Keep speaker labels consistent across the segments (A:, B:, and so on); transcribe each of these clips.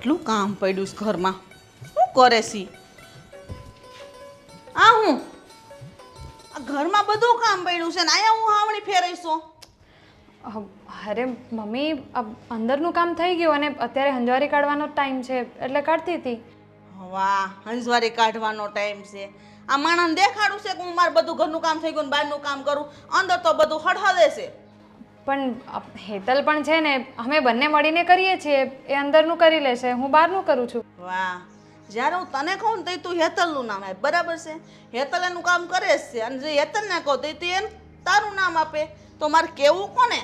A: કેટલું કામ પડ્યું છે ઘરમાં. શું કરે છે આ? હું આ ઘરમાં બધું કામ પડ્યું છે ને આયા હું હાવણી ફેરઈશો.
B: અરે મમ્મી અંદરનું કામ થઈ ગયું અને અત્યારે હંજવારી કાઢવાનો ટાઈમ છે એટલે કાઢતી હતી.
A: વાહ, હંજવારી કાઢવાનો ટાઈમ છે. આ માણસને દેખાડું છે કે હું મારું બધું ઘરનું કામ થઈ ગયું ને બહારનું કામ કરું, અંદર તો બધું હળહળે છે.
B: પણ હેતલ પણ છે ને, અમે બંને મળીને કરીએ છીએ. એ અંદરનું કરી લેશે, હું બહારનું કરું છું.
A: વાહ, જ્યારે હું તને કહું ને તો તું હેતલનું નામ આપે, બરાબર છે? હેતલ એનું કામ કરે જ છે અને જે હેતલને કહો તો તું એને તારું નામ આપે, તો મારે કેવું કોને?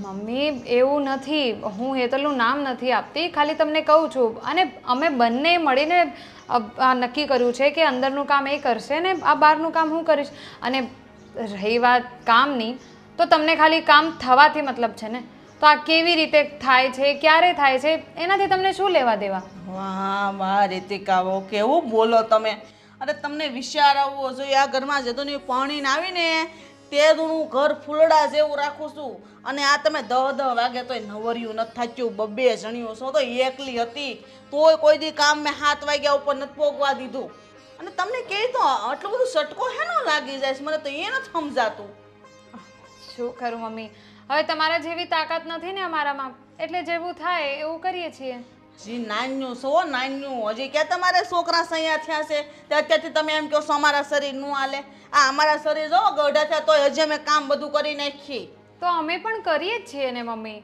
B: મમ્મી એવું નથી, હું હેતલનું નામ નથી આપતી, ખાલી તમને કહું છું. અને અમે બંને મળીને નક્કી કર્યું છે કે અંદરનું કામ એ કરશે ને આ બહારનું કામ હું કરીશ. અને રહી વાત કામની, તો તમને ખાલી કામ થવાથી મતલબ છે ને, તો આ કેવી રીતે થાય છે, ક્યારે થાય છે, એનાથી તમને શું લેવા દેવા?
A: વાહ વાહ રીતિકાઓ, કેવું બોલો તમે. અરે તમને વિચાર આવવો જોઈએ. આ ઘરમાં જતું પાણીને આવીને તે હું ઘર ફૂલડા જેવું રાખું છું અને આ તમે 10 વાગે તોય નવરિયું નથી થાચ્યું. 2 જણીઓ છો તો એકલી હતી તોય કોઈ દી કામ મેં 7 વાગ્યા ઉપર નથી પોગવા દીધું. અને તમને કહે તો આટલું બધું સટકો હેનો લાગી જાય છે, મને તો એ નથી સમજાતું.
B: શું કરું મમ્મી, હવે તમારા જેવી તાકાત નથી ને અમારામાં, એટલે જેવું થાય એવું કરીએ છીએ.
A: જી નાન્યું છો, નાન્યું. હજી ક્યાં તમારે છોકરા સૈયા થયા છે તે અત્યારથી તમે એમ કહો છો અમારા શરીર નું હાલે. આ અમારા શરીર જો ગઢા થયા તોય હજી અમે કામ બધું કરી નાખીએ.
B: તો અમે પણ કરીએ જ છીએ ને મમ્મી.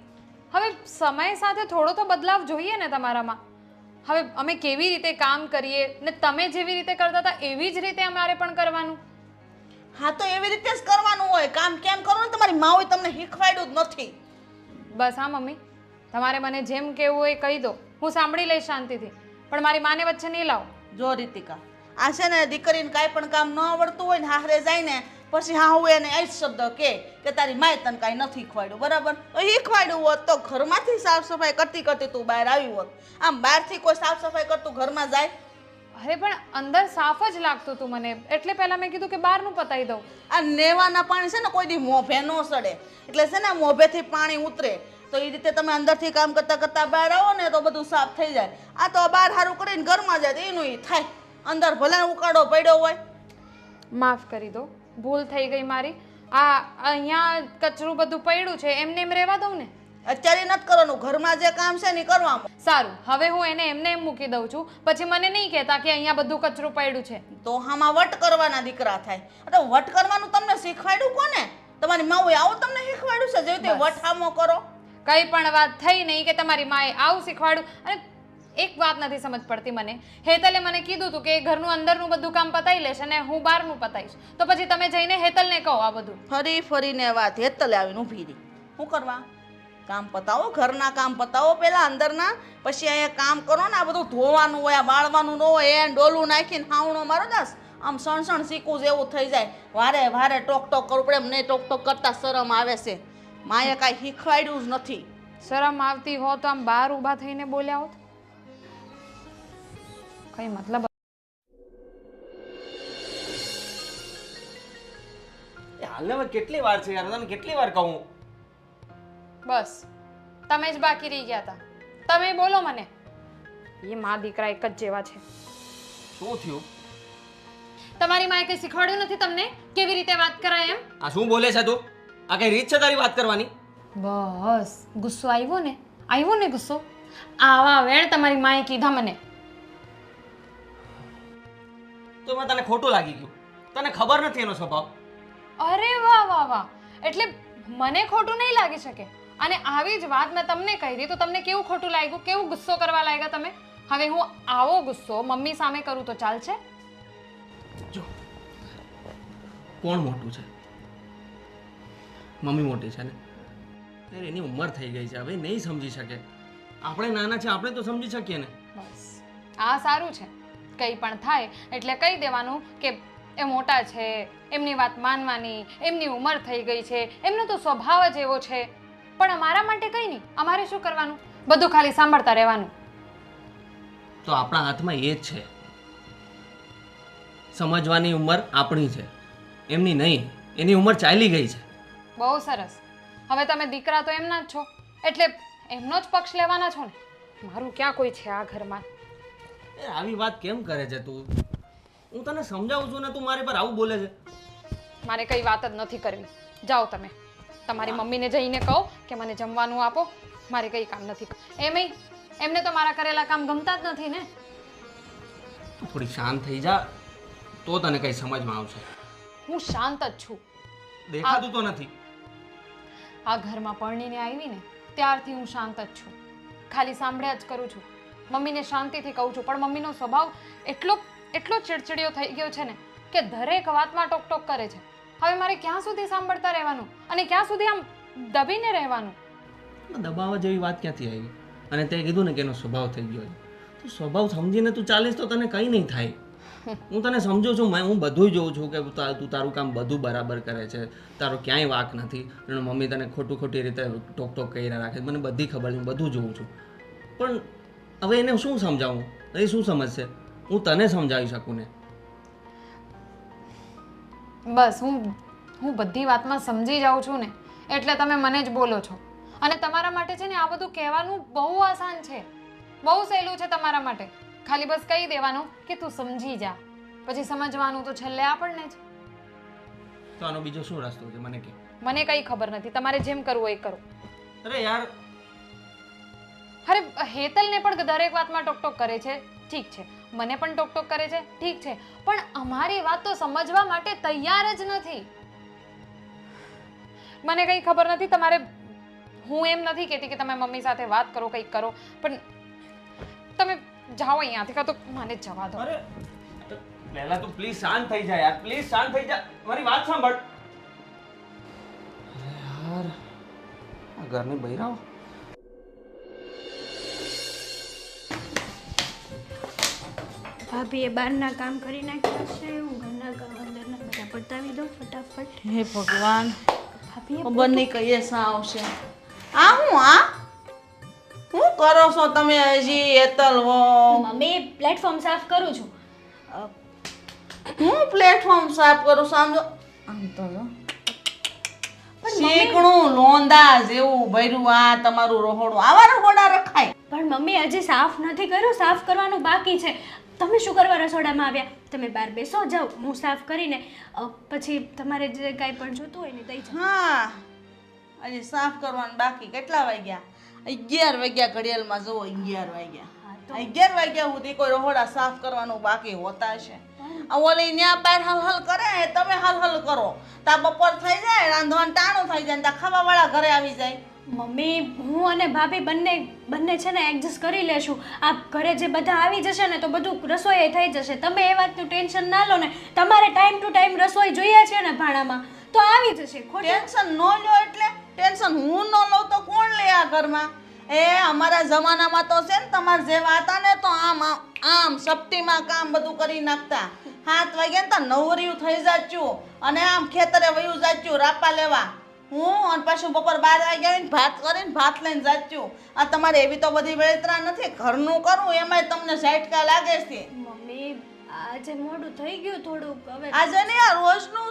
B: હવે સમય સાથે થોડો તો બદલાવ જોઈએ ને તમારામાં. હવે અમે કેવી રીતે કામ કરીએ ને તમે જેવી રીતે કરતા હતા એવી જ રીતે અમારે પણ કરવાનું.
A: હા તો એવી રીતે જ કરવાનું હોય. કામ કેમ કરવું ને તમારી માઓએ તમને શીખવાડ્યું જ નથી.
B: બસ હા મમ્મી, તમારે મને જેમ કહેવું હોય કહી દો, હું સાંભળી લઈશ શાંતિથી, પણ મારી માને વચ્ચે નહીં લાવો.
A: જો રીતિકા, આ છે ને દીકરીને કાંઈ પણ કામ ન આવડતું હોય ને હારે જાય ને પછી હા હું એને એ જ શબ્દ કે તારી માએ તને કાંઈ નથી શીખવાડ્યું, બરાબર? શીખવાડ્યું હોત તો ઘરમાંથી સાફ સફાઈ કરતી કરતી તું બહાર આવી હોત. આમ બહારથી કોઈ સાફ સફાઈ કરતું ઘરમાં જાય?
B: અરે પણ અંદર સાફ જ લાગતું હતું મને, એટલે પહેલા મેં કીધું કે બહારનું પતાવી દઉં.
A: આ નેવાના પાણી છે ને કોઈ દી મોભે ન સડે, એટલે છે ને મોભેથી પાણી ઉતરે. તો એ રીતે તમે અંદરથી કામ કરતા કરતા બહાર આવો ને તો બધું સાફ થઈ જાય. આ તો બહાર સારું કરીને ઘરમાં જાય તો એનું એ થાય. અંદર ભલે ઉકાળો પડ્યો હોય.
B: માફ કરી દો, ભૂલ થઈ ગઈ મારી. આ અહીંયા કચરું બધું પડ્યું છે, એમને એમ રહેવા દઉં ને?
A: અત્યારે નથી કરવાનું, ઘરમાં જે કામ છે ને કરવાનું.
B: સારું, હવે હું એને એમને એમ મૂકી દઉં છું, પછી મને નહીં કહેતા કે અહીંયા બધું કચરું પડ્યું છે.
A: તો આમાં વટ કરવાના દીકરા થાય. તો વટ કરવાનું તમને શીખવાડ્યું કોને? તમારી માઓએ આવું તમને શીખવાડ્યું છે જેવી રીતે વટ હામો કરો?
B: કઈ પણ વાત થઈ નહીં કે તમારી માએ આવું શીખવાડ્યું. અને એક વાત નથી સમજ પડતી મને. હેતલે મને કીધું હતું કે ઘરનું અંદરનું બધું કામ પતાવી લેશે અને હું બહારનું પતાવીશ, તો પછી તમે જઈને હેતલને કહો આ બધું.
A: ફરી ફરીને વાત હેતલે આવીને ઊભી રહી. શું કરવા? કામ પતાવો, ઘરના કામ પતાવો પેલા અંદરના, પછી અહીંયા કામ કરો ને. આ બધું ધોવાનું હોય, આ બાળવાનું ન હોય, એને ડોલું નાખીને હાવણો મારો દાસ આમ સણસણ શીખવું જેવું થઈ જાય. વારે વારે ટોક ટોક કરવું પડે. મને ટોક ટોક કરતા શરમ આવે છે. માએ કાંઈ શીખવાડ્યું જ નથી.
B: શરમ આવતી હો તો આમ બહાર ઊભા થઈને બોલ્યા હોત, કઈ મતલબ.
C: હાલને હવે કેટલી વાર છે યાર, તને કેટલી વાર કહું?
B: બસ તમે જ બાકી રહી ગયા હતા. તમે બોલો મને. એ મા દીકરા એક જ જેવા છે.
C: શું થયું?
B: તમારી માએ કઈ શીખવાડ્યું નથી તમને કેવી રીતે વાત કરાય એમ?
C: આ શું બોલે છે તું? આ કઈ રીત છે તારી વાત કરવાની?
B: બસ ગુસ્સો આવ્યો ને ગુસ્સો. આવા વેણ તમારી માએ કીધા મને.
C: તો મેં તને ખોટું લાગી ગયું? તને ખબર નથી એનો સ્વભાવ?
B: અરે વાહ વાહ વાહ, એટલે મને ખોટું નહીં લાગી શકે. અને આવી જ વાત મેં તમને કહી તો તમને કેવું ખોટું લાગ્યું, કેવું ગુસ્સો કરવા લાગ્યા તમે? હવે હું આવો ગુસ્સો મમ્મી સામે કરું તો ચાલશે?
C: જો કોણ મોટું છે? મમ્મી મોટી છે ને. ત્યારે એની ઉંમર થઈ ગઈ છે, હવે નહીં સમજી શકે. આપણે નાના છે, આપણે તો સમજી શકીએ ને.
B: બસ આ સારું છે. કંઈ પણ થાય એટલે કહી દેવાનું કે એ મોટા છે, એમની વાત માનવાની, એમની ઉંમર થઈ ગઈ છે, એમનો તો સ્વભાવ જ એવો છે. પણ અમારા માટે કંઈ નહીં. અમારે શું કરવાનું? બધું ખાલી સાંભળતા રહેવાનું.
C: તો આપણા હાથમાં એ જ છે. સમજવાની ઉંમર આપણી છે, એમની નહીં. એની ઉંમર ચાલી ગઈ છે.
B: બહુ સરસ. હવે તમે દીકરા તો એમના જ છો, એટલે એમનો જ પક્ષ લેવાના છો ને? મારું ક્યાં કોઈ છે આ ઘરમાં?
C: એ આવી વાત કેમ કરે છે તું? હું તને સમજાવું છું ને, તું મારી પર આવું બોલે છે.
B: મારે કઈ વાત જ નથી કરવી. જાઓ તમે તમારી મમ્મીને જઈને કહો કે મને જમવાનું આપો. મારે કઈ કામ નથી. એમને તો મારા કરેલા કામ ગમતા જ નથી ને.
C: તું થોડી શાંત થઈ જા તો તને કઈ સમજમાં આવશે.
B: હું શાંત જ છું.
C: દેખાતું તો નથી.
B: આ ઘરમાં પરણીને આવી ને ત્યારથી હું શાંત જ છું. ખાલી સાંભળ્યા જ કરું છું. મમ્મીને શાંતિથી કહું છું, પણ મમ્મીનો સ્વભાવ એટલો ચીડચીડિયો થઈ ગયો છે ને કે દરેક વાતમાં ટોક કરે છે. હવે મારે ક્યાં સુધી સાંભળતા રહેવાનું અને ક્યાં સુધી આમ દબીને રહેવાનું?
C: દબાવવા જેવી વાત ક્યાંથી આવી? અને તે કીધું ને કે એનો સ્વભાવ થઈ ગયો છે. તું સ્વભાવ સમજીને તું ચાલીશ તો તને કંઈ નહીં થાય. હું તને સમજુ છું, હું બધું જોઉં છું કે તું તારું કામ બધું બરાબર કરે છે, તારો ક્યાંય વાંક નથી. અને મમ્મી તને ખોટી રીતે ટોક કર્યા રાખે, મને બધી ખબર છે, હું બધું જોઉં છું. પણ હવે એને શું સમજાવું? એ શું સમજશે? હું તને સમજાવી શકું ને?
B: બસ હું બધી વાતમાં સમજી જાઉં છું ને એટલે તમે મને જ બોલો છો. અને તમારા માટે છે ને આ બધું કહેવાનું બહુ આસાન છે, બહુ સહેલું છે તમારા માટે. ખાલી બસ કહી દેવાનું કે તું સમજી જા, પછી સમજવાનું તો છેલ્લે આપણને જ.
C: તો આનો બીજો શું રસ્તો છે મને કે?
B: મને કઈ ખબર નથી. તમારે જેમ કરવું એ કરો.
C: અરે યાર,
B: અરે હેતલને પણ દરેક વાતમાં ટોક કરે છે, ઠીક છે. મને પણ ટોક કરે છે, ઠીક છે. પણ અમારી વાત તો સમજવા માટે તૈયાર જ નથી. મને કઈ ખબર નથી. તમારે, હું એમ નથી કહેતી કે તમે મમ્મી સાથે વાત કરો, કંઈક કરો, પણ તમે જાઓ અહીંયાથી, કાં તો મને જવા દો.
C: અરે પહેલા તું પ્લીઝ શાંત થઈ જા યાર, પ્લીઝ શાંત થઈ જા. મારી વાત સાંભળ. અરે યાર, આ ઘરની બૈરાઓ.
D: ભાભીએ બહારના કામ કરી નાખ્યા છે. હું ઘરના કામ અંદરના બધા પતાવી દઉં ફટાફટ.
A: હે ભગવાન,
D: ભાભીએ
A: ખબર નહીં કહીએ શા આવશે. હું કરો છો તમે હજી હેતલ હો?
D: મમ્મી પ્લેટફોર્મ સાફ કરું છું.
A: હું પ્લેટફોર્મ સાફ કરું સમજો. આમ તો જો શીકણું લોંદા જેવું ભર્યું આ તમારું રહોડું. આવા રહોડા રખાય?
D: પણ મમ્મી હજી સાફ નથી કર્યું, સાફ કરવાનું બાકી છે. તમે શું કરવા રસોડામાં આવ્યા? તમે બહાર બેસો, જાઓ, હું સાફ કરીને પછી તમારે જે કાંઈ પણ જોતું હોય ને દઈ જાઓ.
A: હા, હજી સાફ કરવાનું બાકી. કેટલા વાગ્યા? 11 વાગ્યા. ઘડિયાળમાં જુઓ 11 વાગ્યા. 11 વાગ્યા સુધી કોઈ રહોડા સાફ કરવાનું બાકી હોતા છે? ઓલી ન્યા પાર હલ કરે, તમે હલ કરો. તા બપોર થઈ જાય, રાંધવાનું ટાણું થઈ જાય, તા ખાવાવાળા ઘરે આવી જાય.
D: મમ્મી, હું અને ભાભી બંને છે ને એડજસ્ટ કરી લેશું. આ ઘરે જે બધા આવી જશે ને તો બધું રસોઈ થઈ જશે. તમે એ વાતનું ટેન્શન ના લો ને. તમારે ટાઈમ ટુ ટાઈમ રસોઈ જોઈએ છે ને ભાણામાં, તો આવી જશે.
A: ટેન્શન ન લો એટલે? ટેન્શન હું ન લઉં તો કોણ લે આ ઘરમાં? અમારા જમાનામાં તો છે ને તમારા જેવા હતા ને તો આમ સપ્તીમાં કામ બધું કરી નાખતા. 7 વાગ્યા ને તો નવરિયું થઈ જાચ્યું અને આમ ખેતરે વયું જાચ્યું રાપા લેવા. હું અને પાછું બપોર 12 વાગ્યા આવીને ભાત કરીને ભાત લઈને જાચ્યું. આ તમારે એવી તો બધી વેળતરા નથી. ઘરનું કરવું એમાંય તમને ઝાટકા લાગે છે.
D: મમ્મી, આજે મોડું થઈ ગયું થોડુંક. હવે
A: આજે ને આ રોજનું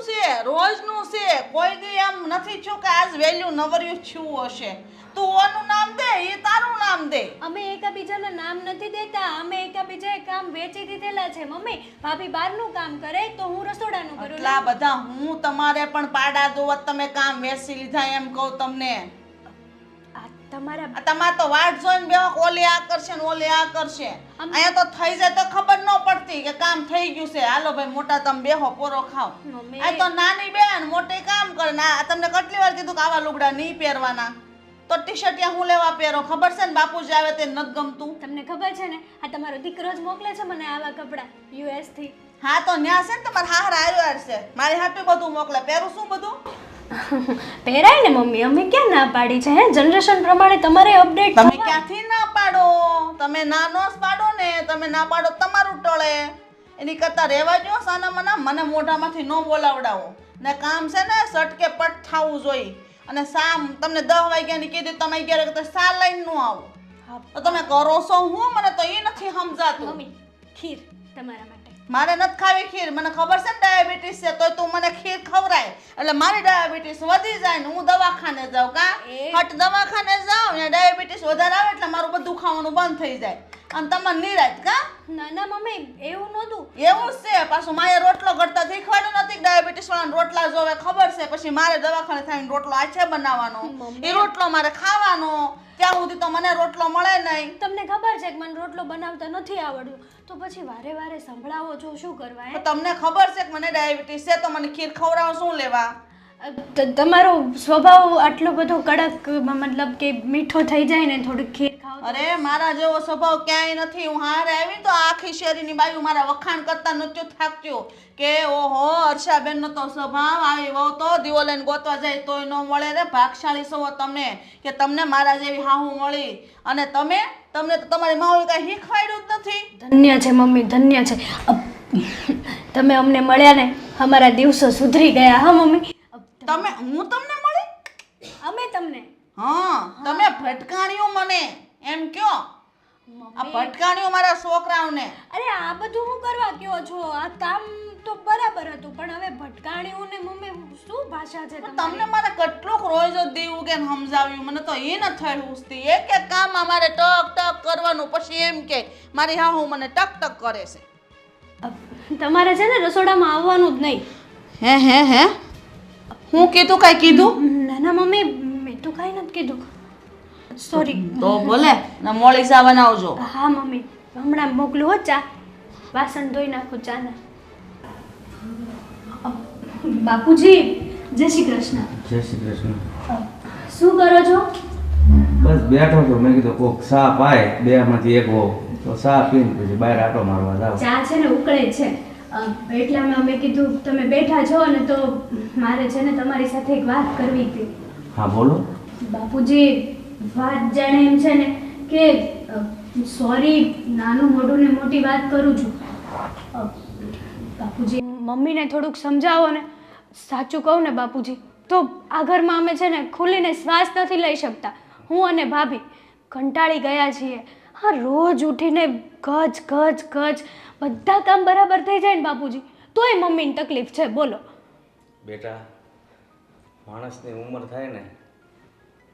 A: છે. કોઈ દી આમ નથી છું કે આજ વેલ્યુ નવરિયું છું હશે. તું ઓનું નામ દે, એ તારું નામ દે.
D: અમે એકબીજાના નામ નથી દેતા. અમે એકબીજાએ કામ વેચી દીધેલા છે. મમ્મી, ભાભી બહારનું કામ કરે તો હું રસોડાનું કરું.
A: એટલા બધા હું તમારે પણ પાડા દોવત તમે કામ વેચી લીધા એમ કહું તમને. તમારે તો વાટ જોઈને બેહો, ઓલે આ કરશે ને ઓલે આ કરશે. અહીંયા તો થઈ જાય તો ખબર ન પડતી કે કામ થઈ ગયું છે. હાલો ભાઈ મોટા તમે બેહો, પોરો ખાઓ. આ તો નાની બેન મોટી કામ કરે. તમને કેટલી વાર કીધું કે આવા લુગડા નહીં પહેરવાના? તો ટી શર્ટ ત્યાં હું લેવા પહેરો? ખબર છે ને બાપુજી આવે તે નથી ગમતું.
D: તમને ખબર છે ને આ તમારો દીકરો જ મોકલે છે મને આવા કપડા યુએસ થી.
A: હા તો ન્યા છે ને તમારે હાર આવ્યો છે. મારી હાટું બધું મોકલે. પહેરું શું બધું?
D: પહેરાય ને મમ્મી, અમે ક્યાં ના પાડી છે? હે, જનરેશન પ્રમાણે તમારે અપડેટ.
A: તમે ક્યાંથી ના પાડો? તમે ના નો પાડો ને. તમે ના પાડો તમારું ટળે. એની કરતા રહેવા જો સાના મને મોઢામાંથી ન બોલાવડાવો ને. કામ છે ને સટકે પટ થવું જોઈએ. અને સામ તમને 10 વાગ્યાની કીધી, તમે 11 વાગે સા લઈને નો આવો તો તમે કરો છો હું? મને તો એ નથી સમજાતું.
D: મમ્મી, ખીર તમારા માટે.
A: મારે નથી ખાવી ખીર, મને ખબર છે ને ડાયાબિટીસ છે, તોય તું મને ખીર ખવડાય એટલે મારી ડાયાબિટીસ વધી જાય ને હું દવાખાને જાઉં. કા હટ દવાખાને જાઉં ને ડાયાબિટીસ વધારે આવે એટલે મારું બધું ખાવાનું બંધ થઈ જાય અને તમને નિરાશ. કા
D: ના ના મમ્મી એવું નહોતું.
A: એવું જ છે. પાછું માએ રોટલો ઘડતા શીખવાડ્યું નથી કે ડાયાબિટીસ વાળાને રોટલા જોવે, ખબર છે. પછી મારે દવાખાને થઈને રોટલો આછે બનાવવાનો, એ રોટલો મારે ખાવાનો. ત્યાં સુધી તો મને રોટલો મળે નહીં.
D: તમને ખબર છે કે મને રોટલો બનાવતા નથી આવડતું, તો પછી વારે વારે સંભળાવો છો શું કરવા?
A: તો તમને ખબર છે કે મને ડાયાબિટીસ છે તો મને ખીર ખવડાવો શું લેવા?
D: તમારો સ્વભાવ આટલો બધો કડક, મતલબ કે મીઠો થઈ જાય ને થોડીક ખીર ખાવ.
A: અરે મારા જેવો સ્વભાવ ક્યાંય નથી. હું હારે આવી તો આખી શેરીની બાજુ મારા વખાણ કરતા નહોતું થાકતું કે ઓહો હર્ષાબેનનો તો સ્વભાવ, આવી વહુ તો દીવો લઈને ગોતવા જાય તોય ન મળે રે. ભાગશાળી છો તમે કે તમને મારા જેવી હાહુ મળી. અને તમને તો તમારી માએ કાંઈ શીખવાડ્યું જ નથી.
D: ધન્ય છે મમ્મી, ધન્ય છે. તમે અમને મળ્યા ને અમારા દિવસો સુધરી ગયા. હા મમ્મી.
A: હું તમને મળી?
D: અમે તમને?
A: હા, તમે ભટકાણ્યું મને એમ કયો. આ ભટકાણ્યું મારા છોકરાઓને.
D: અરે આ બધું હું કરવા કયો છો? આ કામ તો બરાબર હતું, પણ હવે ભટકાણ્યું ને મમ્મી શું ભાષા છે તમારી?
A: તમને મારે કેટલુંક રોજ જ દેવું કે સમજાવ્યું, મને તો એ ન થઈ ઉસતી. એક એક કામ મારે ટક ટક કરવાનું, પછી એમ કે મારી હાહુ મને ટક ટક કરે છે.
D: તમારે છે ને રસોડામાં આવવાનું જ નહીં.
A: હે હું કીધું? કાંઈ કીધું?
D: ના ના મમ્મી મેં તો કાંઈ નથી કીધું. સોરી.
A: તો ભલે ને મોળી ચા બનાવજો.
D: હા મમ્મી હમણાં મોકલું હો ચા. વાસણ ધોઈ નાખું ચાના. બાપુજી જય શ્રી કૃષ્ણ.
E: જય શ્રી કૃષ્ણ.
D: શું કરો છો?
E: બસ બેઠો તો મેં કીધું કોક ચા પાય, બેમાંથી એક હો તો ચા પીને પછી બહાર આટો મારવા જાવ.
D: ચા છે ને ઉકળે છે, એટલામાં અમે કીધું તમે બેઠા છો ને તો મારે છે ને તમારી સાથે એક વાત કરવી હતી.
E: હા બોલો.
D: બાપુજી વાત જાણે એમ છે ને કે સોરી, નાનું મોઢું ને મોટી વાત કરું છું. બાપુજી મમ્મીને થોડુંક સમજાવો ને. સાચું કહું ને બાપુજી તો આ ઘરમાં અમે છે ને ખુલીને શ્વાસ નથી લઈ શકતા. હું અને ભાભી કંટાળી ગયા છીએ. હા રોજ ઉઠીને ગજ ગજ ગજ, બધા કામ બરાબર થઈ જાય ને બાપુજી તોય મમ્મીને તકલીફ છે. બોલો
E: બેટા, માણસની ઉંમર થાય ને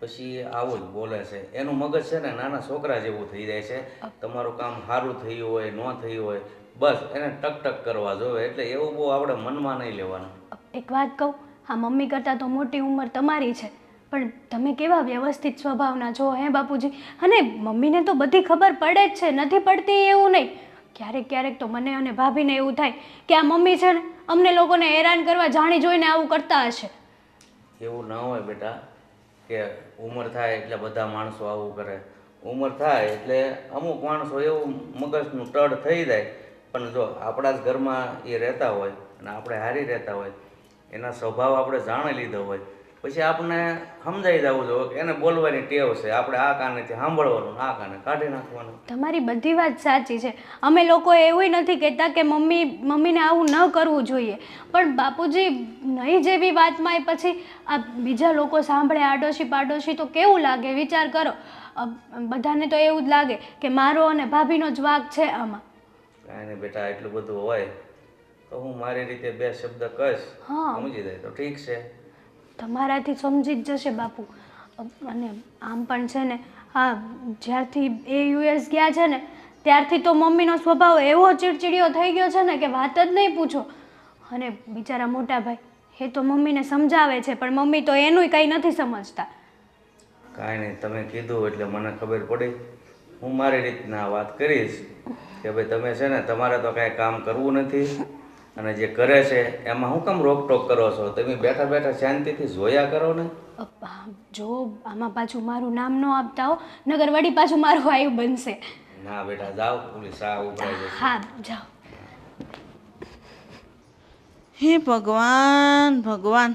E: પછી આવું જ બોલે છે. એનું મગજ છે ને નાના છોકરા જેવું થઈ જાય છે. તમારું કામ સારું થયું હોય ન થયું હોય બસ એને ટક ટક કરવા જોવે, એટલે એવું બહુ આપણે મનમાં નહીં લેવાનું.
D: એક વાત કહું, હા મમ્મી કરતાં તો મોટી ઉંમર તમારી છે, પણ તમે કેવા વ્યવસ્થિત સ્વભાવના છો હે બાપુજી. અને મમ્મીને તો બધી ખબર પડે જ છે, નથી પડતી એવું નહીં. ક્યારેક ક્યારેક તો મને અને ભાભીને એવું થાય કે આ મમ્મી છે ને અમને લોકોને હેરાન કરવા જાણી જોઈને આવું કરતા હશે.
E: એવું ના હોય બેટા કે ઉંમર થાય એટલે બધા માણસો આવું કરે. ઉંમર થાય એટલે અમુક માણસો એવું મગજનું ટડ થઈ જાય, પણ જો આપણા જ ઘરમાં એ રહેતા હોય અને આપણે હારી રહેતા હોય, એના સ્વભાવ આપણે જાણી લીધો હોય, પછી આપણને સમજાઈ જવું જોઈએ કે એને બોલવાની ટેવ છે, આપણે આ કાનેથી સાંભળવાનું, આ કાને કાઢી નાખવાનું.
D: તમારી બધી વાત સાચી છે. અમે લોકો એવું નથી કહેતા કે મમ્મીને આવું ન કરવું જોઈએ, પણ બાપુજી નહીં જેવી વાતમાં પછી આ બીજા લોકો સાંભળે આડોશી પાડોશી તો કેવું લાગે વિચાર કરો. બધાને તો એવું જ લાગે કે મારો અને ભાભીનો જ વાંક છે આમાં.
E: કાંઈ નહીં બેટા, એટલું બધું હોય તો હું મારી રીતે બે શબ્દ કહીશ, સમજી જાય તો ઠીક છે.
D: તમારાથી સમજી જ જશે બાપુ. અને આમ પણ છે ને હા, જ્યારથી એ યુએસ ગયા છે ને ત્યારથી તો મમ્મીનો સ્વભાવ એવો ચીડચીડિયો થઈ ગયો છે ને કે વાત જ નહીં પૂછો. અને બિચારા મોટા ભાઈ એ તો મમ્મીને સમજાવે છે, પણ મમ્મી તો એનુંય કંઈ નથી સમજતા.
E: કાંઈ નહીં, તમે કીધું એટલે મને ખબર પડી. હું મારી રીતના વાત કરીશ કે ભાઈ તમે છે ને તમારે તો કાંઈ કામ કરવું નથી, અને જે કરે છે એમાં હું કેમ રોકટોક કરો છો? તમે બેઠા બેઠા શાંતિથી જોયા કરો ને.
D: જો આમાં પાછું મારું નામ ન આપતા હો, નગર વળી પાછું મારું આયુ બનશે.
E: ના બેટા જાઓ, પોલીસ આ ઉભરાઈ જશે.
D: હા જાઓ.
A: હે ભગવાન ભગવાન,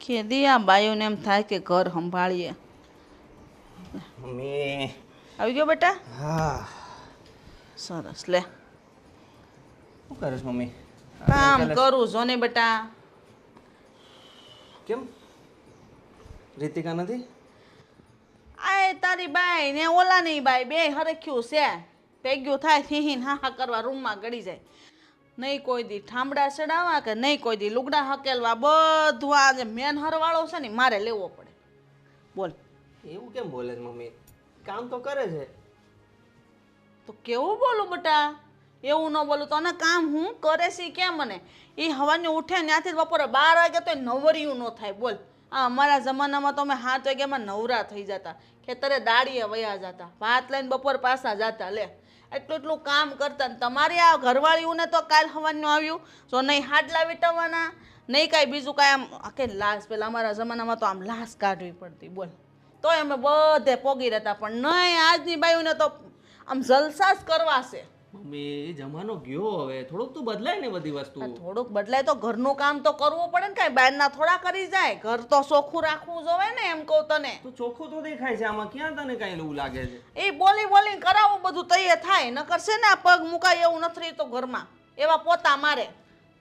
A: કેદી આ બાયોને એમ થાય કે ઘર સંભાળીએ.
C: મમ્મી
A: આવી ગયો બેટા?
C: હા.
A: સરસ, લે
C: શું કરીશ મમ્મી?
A: કામ કરું જો ને બેટા.
C: કેમ રીતિકા નથી?
A: આ તારી બાઈ ને ઓલાની બાઈ બે હરખ્યું છે, ભેગ્યું થાય થીહીન હા હા કરવા રૂમમાં ગળી જાય. નહીં કોઈ દી ઠામડા ચડાવવા કે નહીં કોઈ દી લુગડા હકેલવા, બધું આ જે મેન હરવાળો છે ને મારે લેવો પડે. બોલ.
C: એવું કેમ બોલે છે મમ્મી? કામ તો કરે છે.
A: તો કેવું બોલું બેટા? એવું ન બોલું તને કામ હું કરે છે કેમ મને? એ હવાને ઉઠે ત્યાંથી બપોરે 12 વાગે તો નવરિયું ન થાય. બોલ. આ અમારા જમાનામાં તો અમે 7 વાગ્યામાં નવરા થઈ જતા, ખેતરે દાડીએ વયા જતા, ભાત લઈને બપોર પાછા જતા. લે એટલું કામ કરતા ને તમારી આ ઘરવાળીઓને તો કાલ હવાનું આવ્યું જો નહીં હાડલા વીટવવાના નહીં કાંઈ બીજું કાંઈ આમ કે લાશ પેલા અમારા જમાનામાં તો આમ લાશ કાઢવી પડતી. બોલ. તોય અમે બધે પોગી રહેતા, પણ નહીં આજની બાયુને તો આમ જલસા જ કરવા છે.
C: મમ્મી એ જમાનો ગયો, હવે થોડુંક તો બદલાય ને બધી વસ્તુ.
A: થોડુંક બદલાય તો ઘરનું કામ તો કરવું પડે ને, કાંઈ બહારના થોડા કરી જાય. ઘર તો ચોખ્ખું રાખવું જોવે ને, એમ કહું તને.
C: તો ચોખ્ખું તો દેખાય છે, આમાં ક્યાં તને કાંઈ એવું લાગે છે?
A: એ બોલી કરાવું બધું તૈયાર થાય, નકર છે ને આ પગ મુકાય એવું નથી તો ઘરમાં એવા પોતા મારે.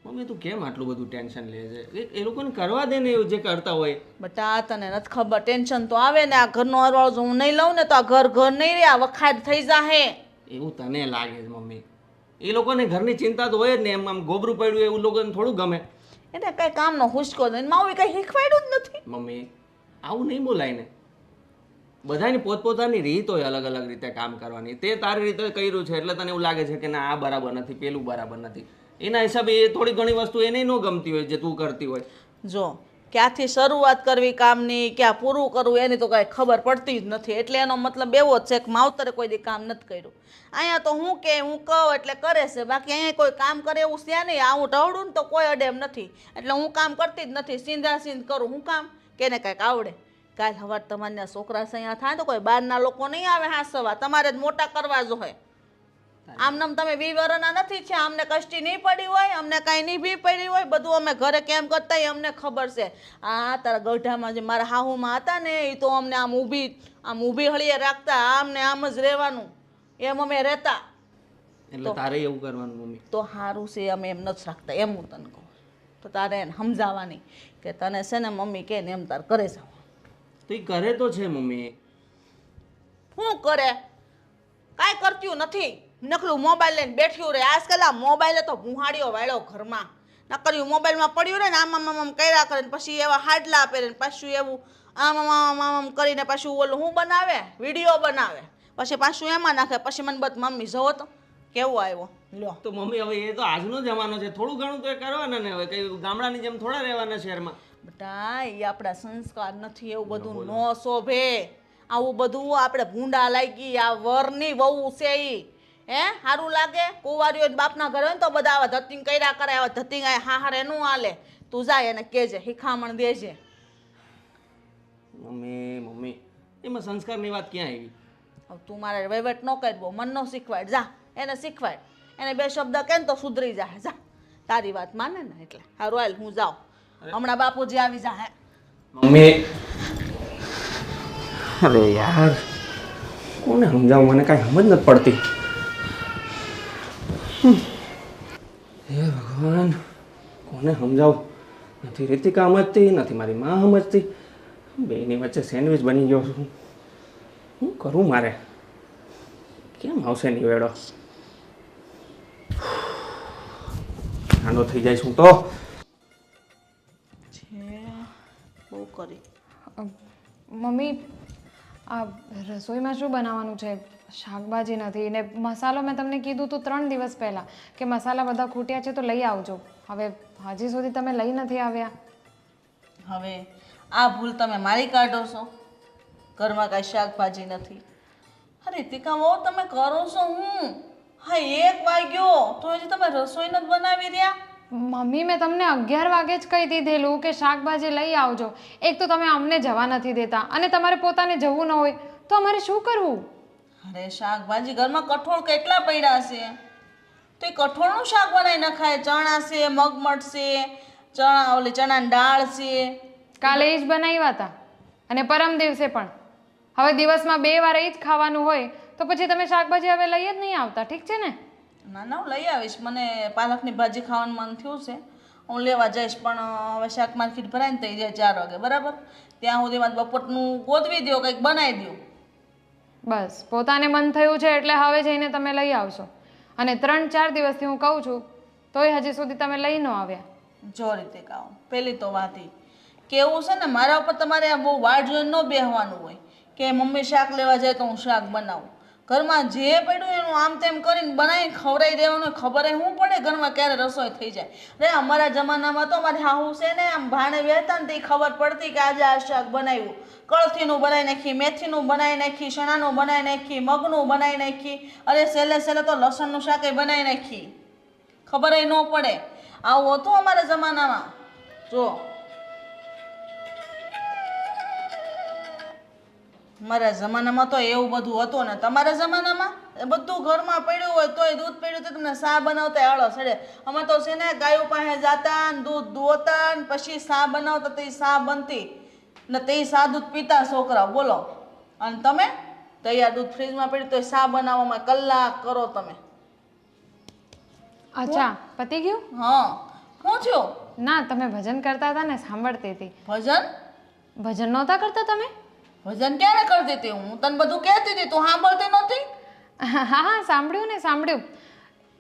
C: મમ્મી તું કેમ આટલું બધું ટેન્શન લે છે? એ લોકોને કરવા દે ને એવું જે કરતા હોય.
A: બટા તને નથી ખબર, ટેન્શન તો આવે ને. આ ઘરનો હરવાળો જો હું નહીં લઉં ને તો આ ઘર નહીં રે, આ વખાત થઈ જાહે.
C: એવું તને લાગે છે મમ્મી? એ લોકોને ઘરની ચિંતા તો હોય જ ને, એમ આમ ગોબરું પડ્યું એવું લોકોને થોડું ગમે.
A: એને કઈ કામનો હુસકો દઈને માવી કઈ શીખવાડ્યું જ નથી.
C: મમ્મી આવું નહીં બોલાય ને. બધાની પોતપોતાની રીત હોય, અલગ અલગ રીતે કામ કરવાની. તે તારી રીતે કર્યું છે એટલે તને એવું લાગે છે કે ના આ બરાબર નથી, પેલું બરાબર નથી. એના હિસાબે એ થોડી ઘણી વસ્તુ એને ન ગમતી હોય જે તું કરતી હોય.
A: જો ક્યાંથી શરૂઆત કરવી કામની, ક્યાં પૂરું કરવું એની તો કાંઈ ખબર પડતી જ નથી. એટલે એનો મતલબ એવો જ છે કે માવતરે કોઈ દી કામ નથી કર્યું. અહીંયા તો હું કહું એટલે કરે છે, બાકી અહીંયા કોઈ કામ કરે એવું છે નહીં. આ હું ઢવડું ને તો કોઈ અડે એમ નથી, એટલે હું કામ કરતી જ નથી. સીંધા સીંધ કરું. હું કામ કેને કાંઈક આવડે. કાલ સવાર તમારના છોકરા અહીંયા થાય તો કોઈ બહારના લોકો નહીં આવે હાંસવા, તમારે જ મોટા કરવા જોઈએ. આમનામ તમે 20 વર્ષના નથી છે, અમને કષ્ટી નહીં પડી હોય, અમને કાંઈ નહીં બી પડી હોય, બધું અમે ઘરે કેમ કરતા એ અમને ખબર છે. આ તારા ગઢામાં જે મારા હાહુમાં હતા ને એ તો અમને આમ ઊભી હળીએ રાખતા, આમને આમ જ રહેવાનું, એમ અમે રહેતા.
C: એટલે તારે એવું કરવાનું મમ્મી?
A: તો સારું છે, અમે એમ નથી રાખતા, એમ હું તને કહું. તો તારે એને સમજાવવાની કે તને છે ને મમ્મી કે ને એમ તાર કરે જાવ.
C: તો એ કરે તો છે મમ્મી.
A: શું કરે? કાંઈ કરતું નથી. નકરું મોબાઈલ લઈને બેઠ્યું રહે. આજકાલ આ મોબાઈલે તો ભૂહાડીઓ વાળ્યો ઘરમાં. નકર્યું મોબાઈલમાં પડ્યું રહે ને આમ કર્યા કરે ને પછી એવા હાડલા આપે ને પાછું એવું આમ કરીને પાછું ઓલું શું બનાવે, વિડીયો બનાવે, પછી પાછું એમાં નાખે. પછી મને બધ મમ્મી જવો તો કેવો આવ્યો લ્યો.
C: તો મમ્મી હવે એ તો આજનો જમાનો છે, થોડું ઘણું તો એ કરવાના ને. હવે કઈ ગામડાની જેમ થોડા રહેવાના શહેરમાં?
A: બેટા એ આપણા સંસ્કાર નથી, એવું બધું ન શોભે. આવું બધું આપણે ભૂંડા લાગી. આ વરની વહુ છે ઈ હે સારું લાગે? કુંવારીઓ બાપના ઘરે હોય ને તો બધા આવા ધતિંગ કર્યા કરે, આવા ધતિંગ હારે એનું હાલે. તું જાય એને કહેજે, શિખામણ દેજે.
C: મમ્મી એમાં સંસ્કારની વાત ક્યાં આવી?
A: હવે તું મારે વહીવટ ન કરવો, મન ન શીખવાડ. જા એને શીખવાડ, એને 2 શબ્દ કહે ને તો સુધરી જાય. જા તારી વાત માને ને એટલે સારું. હાલ હું જાઉં, હમણાં બાપુજી આવી જાય.
C: મમ્મી અરે યાર કોને સમજાવું, મને કાંઈ સમજ નથી પડતી. હે ભગવાન કોને સમજાવું? નથી રીતિકા સમજતી, નથી મારી માં સમજતી. બેની વચ્ચે સેન્ડવિચ બની ગયો છું. શું કરું મારે? કેમ આવશે નિવેડો? ઠંડો થઈ જાય શું તો
A: છે બહુ કરી.
B: મમ્મી આ રસોઈમાં શું બનાવવાનું છે? શાકભાજી નથી ને મસાલો મેં તમને કીધું હતું 3 દિવસ પહેલાં કે મસાલા બધા ખૂટ્યા છે તો લઈ આવજો. હવે હજી સુધી તમે લઈ નથી આવ્યા.
A: હવે આ ભૂલ તમે મારી કાઢો છો? ઘરમાં કાંઈ શાકભાજી નથી. અરે તીકા બહુ તમે કરો છો હું? હા 1 વાગ્યો તો હજી તમે રસોઈ નથી બનાવી રહ્યા?
B: મમ્મી મેં તમને 11 વાગે જ કહી દીધેલું કે શાકભાજી લઈ આવજો. એક તો તમે અમને જવા નથી દેતા અને તમારે પોતાને જવું ન હોય તો અમારે શું કરવું?
A: અરે શાકભાજી ઘરમાં કઠોળ કેટલા પડ્યા છે, તો એ કઠોળનું શાક બનાવી નખાય. ચણા છે, મગમઠ છે, ચણાની દાળ છે.
B: કાલે એ જ બનાવ્યા હતા અને પરમ દિવસે પણ. હવે દિવસમાં 2 વાર એ જ ખાવાનું હોય તો પછી તમે શાકભાજી હવે લઈ જ નહીં આવતા, ઠીક છે ને?
A: ના ના હું લઈ આવીશ. મને પાલકની ભાજી ખાવાનું મન થયું છે, હું લેવા જઈશ. પણ હવે શાક માર્કેટ ભરાઈને થઈ જાય 4 વાગે, બરાબર? ત્યાં સુધીમાં બપોરનું ગોતવી દો, કંઈક બનાવી દો.
B: બસ પોતાને મન થયું છે એટલે હવે જઈને તમે લઈ આવશો. અને 3-4 દિવસથી હું કહું છું તોય હજી સુધી તમે લઈ ન આવ્યા.
A: જો રીતે કહું પહેલી તો વાત એ કેવું છે ને મારા ઉપર તમારે આ બહુ વાટ જોઈને ન બેહવાનું હોય કે મમ્મી શાક લેવા જાય તો હું શાક બનાવું. ઘરમાં જે પડ્યું એનું આમ તેમ કરીને બનાવીને ખવડાવી દેવાનું. ખબર શું પડે ઘરમાં ક્યારે રસોઈ થઈ જાય. અરે અમારા જમાનામાં તો અમારી હાહુ છે ને આમ ભાણે વહેતા ને તે ખબર પડતી કે આજે આ શાક બનાવ્યું. કળથીનું બનાવી નાખી, મેથીનું બનાવી નાખી, ચણાનું બનાવી નાખી, મગનું બનાવી નાખી, અરે સહેલે સહેલે તો લસણનું શાકે બનાવી નાખી. ખબર ન પડે. આવું હતું અમારા જમાનામાં. જો મારા જમાનામાં તો એવું બધું હતું ને તમારા જમાનામાં બધું ઘરમાં પડ્યું હોય તોય દૂધ પડ્યું તો તમને શા બનાવતા આળસ ચડે. અમે તો છે ને ગાયો પાસે જતા ને દૂધ દોતા ને પછી શા બનાવતા તે શા બનતી ને તે શા દૂધ પીતા છોકરાઓ બોલો. અને તમે તૈયાર દૂધ ફ્રીજમાં પડ્યું તો શા બનાવવામાં કલાક કરો તમે.
B: અચ્છા પતી ગયું?
A: હા શું થયું?
B: ના તમે ભજન કરતા હતા ને સાંભળતી હતી.
A: ભજન?
B: ભજન નહોતા કરતા તમે?
A: ભજન ક્યારે કરતી હતી? હું તને બધું કહેતી હતી તું સાંભળતી નહોતી?
B: હા હા સાંભળ્યું ને સાંભળ્યું.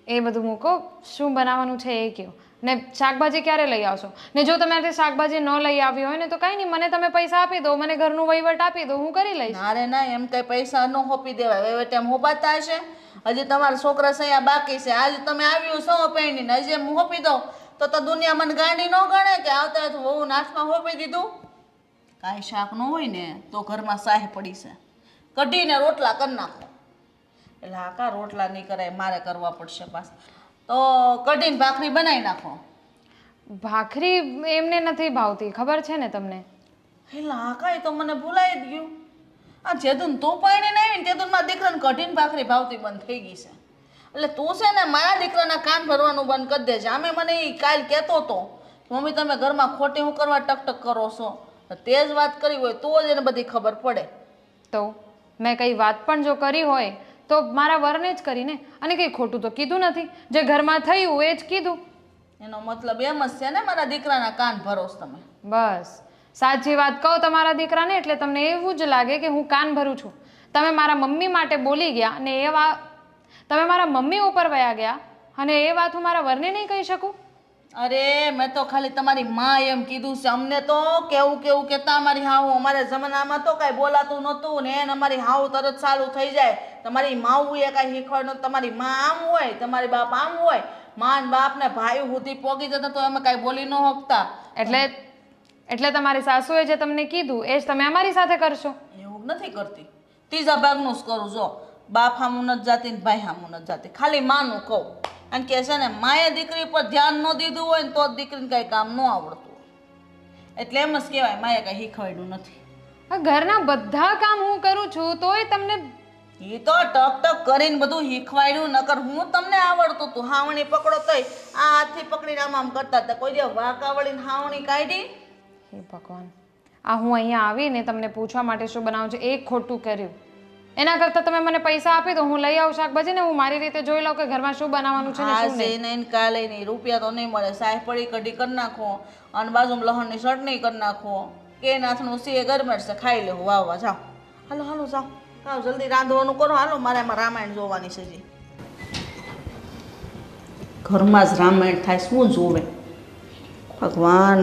B: એ બધું મૂકો, શું બનાવવાનું છે એ કહો. ને શાકભાજી ક્યારે લઈ આવશો? ને જો તમારે શાકભાજી ન લઈ આવી હોય ને તો કાંઈ નહીં, મને તમે પૈસા આપી દો, મને ઘરનું વહીવટ આપી દો, હું કરી લઈશ.
A: ના રે ના, એમ કઈ પૈસા ન હોપી દેવાય. વહીવટ એમ હોપાતા હશે? હજી તમારા છોકરા સયા બાકી છે. આજે તમે આવ્યું સો પેણીને હજી એમ હોપી દો તો દુનિયા મને ગાંડી ન ગણે કે આવતા વહુ નાશમાં હોપી દીધું. કાંઈ શાક ન હોય ને તો ઘરમાં સાહ પડી છે, કઢીને રોટલા કરી નાખો. એટલે હા કા રોટલા નહીં કરાય, મારે કરવા પડશે પાસ. તો કઢીને ભાખરી બનાવી નાખો.
B: ભાખરી એમને નથી ભાવતી, ખબર છે ને તમને?
A: એટલે હા કાંઈ તો મને ભૂલાઈ જ ગયું. આ જેદુન તું પાણીને આવી ને તેદુન મારા દીકરાને કઢીને ભાખરી ભાવતી બંધ થઈ ગઈ છે. એટલે તું છે ને મારા દીકરાના કાન ભરવાનું બંધ કરી દેજે. આમે મને એ કાલ કહેતો હતો મમ્મી તમે ઘરમાં ખોટી હું કરવા ટકટક કરો છો. તે જ વાત કરી હોય તો જ એને બધી ખબર પડે.
B: તો મેં કઈ વાત પણ જો કરી હોય તો મારા વરને જ કરીને, અને કંઈ ખોટું તો કીધું નથી. જે ઘરમાં થયું એ જ કીધું.
A: એનો મતલબ એમ જ છે ને મારા દીકરાના કાન ભરોસ તમે.
B: બસ સાચી વાત કહું તમારા દીકરાને એટલે તમને એવું જ લાગે કે હું કાન ભરું છું. તમે મારા મમ્મી માટે બોલી ગયા અને એ વાત તમે મારા મમ્મી ઉપર વયા ગયા અને એ વાત હું મારા વરને નહીં કહી શકું?
A: અરે મેં તો ખાલી તમારી માં એમ કીધું છે. અમને તો કેવું કહેતા અમારી હાવ. અમારા જમાનામાં તો કાંઈ બોલાતું નહોતું ને એને અમારી હાવ તરત ચાલુ થઈ જાય. તમારી માવું એ કાંઈ શીખવાડનું. તમારી માં આમ હોય, તમારી બાપ આમ હોય. માં ને બાપ ને ભાઈ સુધી પોગી જતા તો અમે કાંઈ બોલી ન શકતા.
B: એટલે તમારી સાસુએ જે તમને કીધું એ જ તમે અમારી સાથે કરશો?
A: એવું નથી કરતી, ત્રીજા ભાગનું જ કરું. જો બાપ હામું નથી જાતી ને ભાઈ હામું નથી જાતી, ખાલી માનું કહું. અને કે છે ને માએ દીકરી પર ધ્યાન ન દીધું હોય ને તો જ દીકરીને કાંઈ કામ ન આવડતું હોય. એટલે એમ જ કહેવાય માએ કાંઈ શીખવાડ્યું નથી.
B: આ ઘરના બધા કામ હું કરું છું તોય તમને
A: એ તો ટક કરીને બધું શીખવાડ્યું. નકર હું તમને આવડતું હતું. હાવણી પકડો તોય આ હાથથી પકડીને આમ કરતા હતા. કોઈ દે વાંકા વળીને હાવણી કાઢી.
B: હે ભગવાન, આ હું અહીંયા આવીને તમને પૂછવા માટે શું બનાવું છે એ ખોટું કર્યું. એના કરતાં તમે મને પૈસા આપી દો, હું લઈ આવું શાકભાજી ને હું મારી રીતે જોઈ લઉં કે ઘરમાં શું બનાવવાનું છે ને શું નહીં.
A: નહીં કાલે નહીં, રૂપિયા તો નહીં મળે. સાહેબ પડી કઢી કરી નાખો અને બાજુમાં લહણની ચટણી કરી નાખો. કે નાથનું સીએ ગરમેટ છે, ખાઈ લેવું. વાવવા જાઓ. હાલો જાઓ. કાવ જલ્દી રાંધવાનું કરો. હાલો મારે એમાં રામાયણ જોવાની છે. જી ઘરમાં જ રામાયણ થાય, શું જોવે? ભગવાન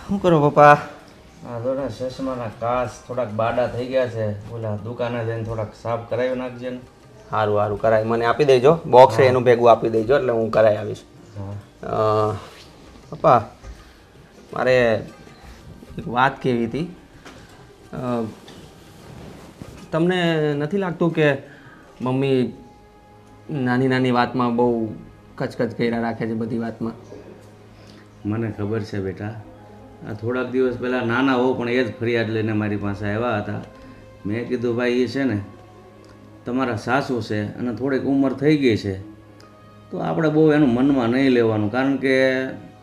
C: શું કરો પપ્પા?
E: હા તો ને ચશ્માના કાચ થોડાક બાડા થઈ ગયા છે. ઓલા દુકાને જઈને થોડાક સાફ કરાવી નાખજે ને.
C: સારું કરાય. મને આપી દેજો બોક્સ, એનું ભેગું આપી દેજો એટલે હું કરાવી આવીશ. પપ્પા મારે એક વાત કહેવી હતી. તમને નથી લાગતું કે મમ્મી નાની વાતમાં બહુ કચકચ કર્યા રાખે છે બધી વાતમાં?
E: મને ખબર છે બેટા. આ થોડાક દિવસ પહેલાં નાના હો પણ એ જ ફરિયાદ લઈને મારી પાસે આવ્યા હતા. મેં કીધું ભાઈ એ છે ને તમારા સાસુ છે અને થોડીક ઉંમર થઈ ગઈ છે તો આપણે બહુ એનું મનમાં નહીં લેવાનું, કારણ કે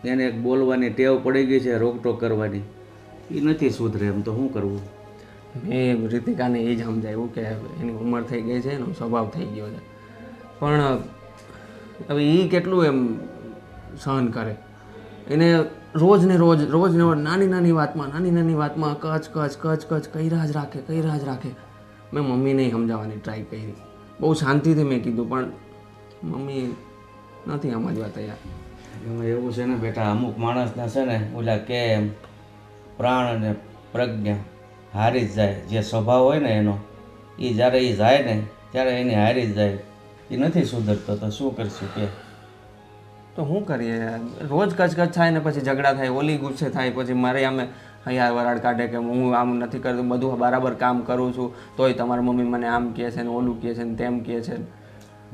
E: એને એક બોલવાની ટેવ પડી ગઈ છે, રોકટોક કરવાની. એ નથી સુધરે. એમ તો શું કરવું?
C: મેં રીતિકાને એ જ સમજાવ્યું કે એની ઉંમર થઈ ગઈ છે, એનો સ્વભાવ થઈ ગયો છે, પણ હવે એ કેટલું એમ સહન કરે. એને રોજ ને રોજ નાની નાની વાતમાં કચ કર્યા જ રાખે. મેં મમ્મીને સમજાવવાની ટ્રાય કરી, બહુ શાંતિથી મેં કીધું, પણ મમ્મી નથી સમજવા તૈયાર.
E: એમાં એવું છે ને બેટા, અમુક માણસના છે ને ઓલા કે એમ પ્રાણ અને પ્રજ્ઞા હારી જ જાય. જે સ્વભાવ હોય ને એનો, એ જ્યારે એ જાય ને ત્યારે એને હારી જ જાય. એ નથી સુધરતો તો શું કરશું કે?
C: તો શું કરીએ યાર, રોજ કચ થાય ને પછી ઝઘડા થાય, ઓલી ગુસ્સે થાય, પછી મારે આમે હૈયા વરાળ કાઢે કે હું આમ નથી કરતો, બધું બરાબર કામ કરું છું, તોય તમારી મમ્મી મને આમ કહે છે ને ઓલું કહે છે ને તેમ કહે છે.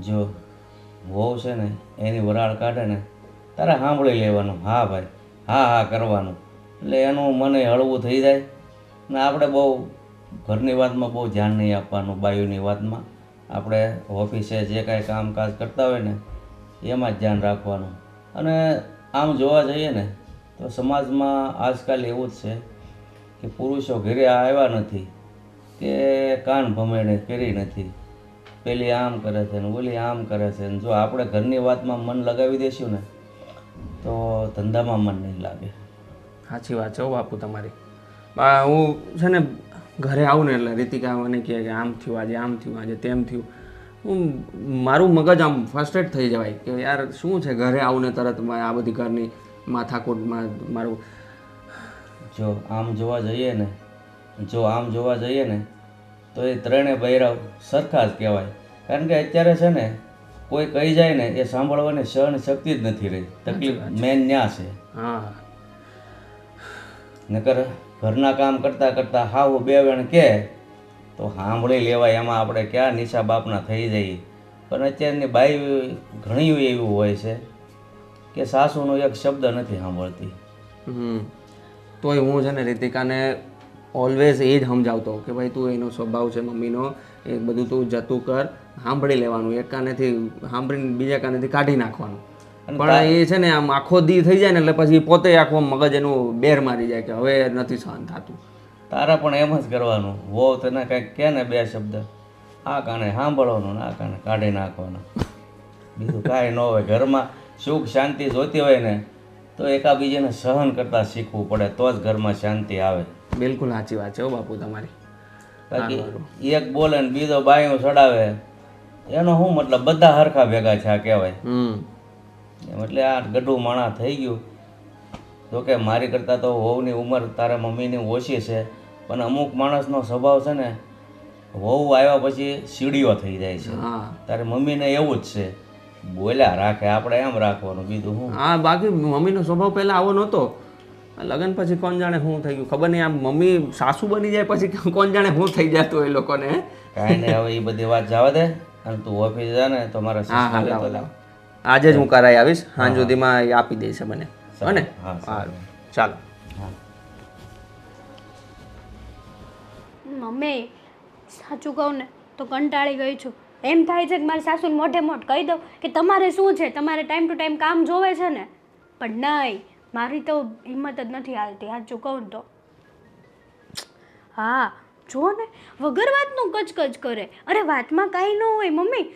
E: જો વહુ છે ને એની વરાળ કાઢે ને તારે સાંભળી લેવાનું, હા ભાઈ, હા કરવાનું. એટલે એનું મને હળવું થઈ જાય ને આપણે બહુ ઘરની વાતમાં બહુ ધ્યાન નહીં આપવાનું, બાયુની વાતમાં. આપણે ઓફિસે જે કાંઈ કામકાજ કરતા હોય ને એમાં જ ધ્યાન રાખવાનું. અને આમ જોવા જઈએ ને તો સમાજમાં આજકાલ એવું જ છે કે પુરુષો ઘરે આવ્યા નથી કે કાન ભમેડે કરી નથી, પેલી આમ કરે છે ને ઓલી આમ કરે છે ને. જો આપણે ઘરની વાતમાં મન લગાવી દઈશું ને તો ધંધામાં મન નહીં લાગે.
C: સાચી વાત છે હો બાપુ તમારી. હું છે ને ઘરે આવું ને એટલે રીતિકા મને કહે કે આમ થયું આજે તેમ થયું. મારું મગજ આમ ફ્રસ્ટ્રેટ થઈ જવાય કે યાર શું છે, ઘરે આવું ને તરત આ બધી ઘરની માથાકૂટમાં મારું.
E: જો આમ જોવા જઈએ ને તો એ ત્રણેય બૈરાવ સરખા જ કહેવાય. કારણ કે અત્યારે છે ને કોઈ કહી જાય ને એ સાંભળવાની સહન શક્તિ જ નથી રહી. તકલીફ મેન ન્યા છે.
C: હા,
E: નકર ઘરના કામ કરતાં હાવ બે વેણ કે તો સાંભળી લેવાય, એમાં આપણે ક્યાં નીચા બાપના થઈ જઈએ. પણ અત્યારની બાઈ ઘણી એવું હોય છે કે સાસુનો એક શબ્દ નથી સાંભળતી.
C: તોય હું છે ને રીતિકાને ઓલવેઝ એ જ સમજાવતો કે ભાઈ તું એનો સ્વભાવ છે મમ્મીનો, એ બધું તું જતું કર, સાંભળી લેવાનું, એક કાનેથી સાંભળીને બીજા કાનેથી કાઢી નાખવાનું. પણ એ છે ને આમ આખો દી થઈ જાય ને એટલે પછી પોતે આખો મગજ એનું બેર મારી જાય કે હવે નથી સહન થતું.
E: તારા પણ એમ જ કરવાનું. વહુ તને કંઈક કહે ને બે શબ્દ, આ કાને સાંભળવાનું ને આ કાને કાઢી નાખવાનું, બીજું કાંઈ ન હોય. ઘરમાં સુખ શાંતિ જોતી હોય ને તો એકાબીજાને સહન કરતાં શીખવું પડે, તો જ ઘરમાં શાંતિ આવે.
C: બિલકુલ સાચી વાત છે હો બાપુ તમારી.
E: બાકી એક બોલે ને બીજો બાયું ચડાવે એનો શું મતલબ? બધા હરખા ભેગા છે આ કહેવાય. એટલે આ ગઢું માણા થઈ ગયું. જોકે મારી કરતાં તો વહુની ઉંમર તારા મમ્મીની ઓછી છે, પણ અમુક માણસનો સ્વભાવ છે ને વહુ આવ્યા પછી સીડીઓ થઈ જાય છે. તારે મમ્મીને એવું જ છે, બોલ્યા રાખે, આપણે એમ રાખવાનું, બીજું શું.
C: હા, બાકી મમ્મીનો સ્વભાવ પહેલાં આવો નહોતો. લગ્ન પછી કોણ જાણે શું થઈ ગયું ખબર નહીં. આમ મમ્મી સાસુ બની જાય પછી કોણ જાણે શું થઈ જતું એ લોકોને.
E: કાંઈ નહીં, હવે એ બધી વાત જવા દે. અને તું ઓફિસ જા ને તો મારા
C: આજે જ હું કરાવી આવીશ, સાંજ સુધીમાં આપી દઈશ મને. ને હા, ચાલો.
D: મમ્મી સાચું કહું ને તો કંટાળી ગઈ છું. એમ થાય છે કે મારી સાસુને મોઢે મોઢ કહી દઉં કે તમારે શું છે, તમારે ટાઈમ ટુ ટાઈમ કામ જોવે છે ને. પણ નહીં, મારી તો હિંમત જ નથી હાલતી સાચું કહું તો. હા જુઓ ને, વગર વાતનું કચકચ કરે. અરે વાતમાં કાંઈ ન હોય મમ્મી.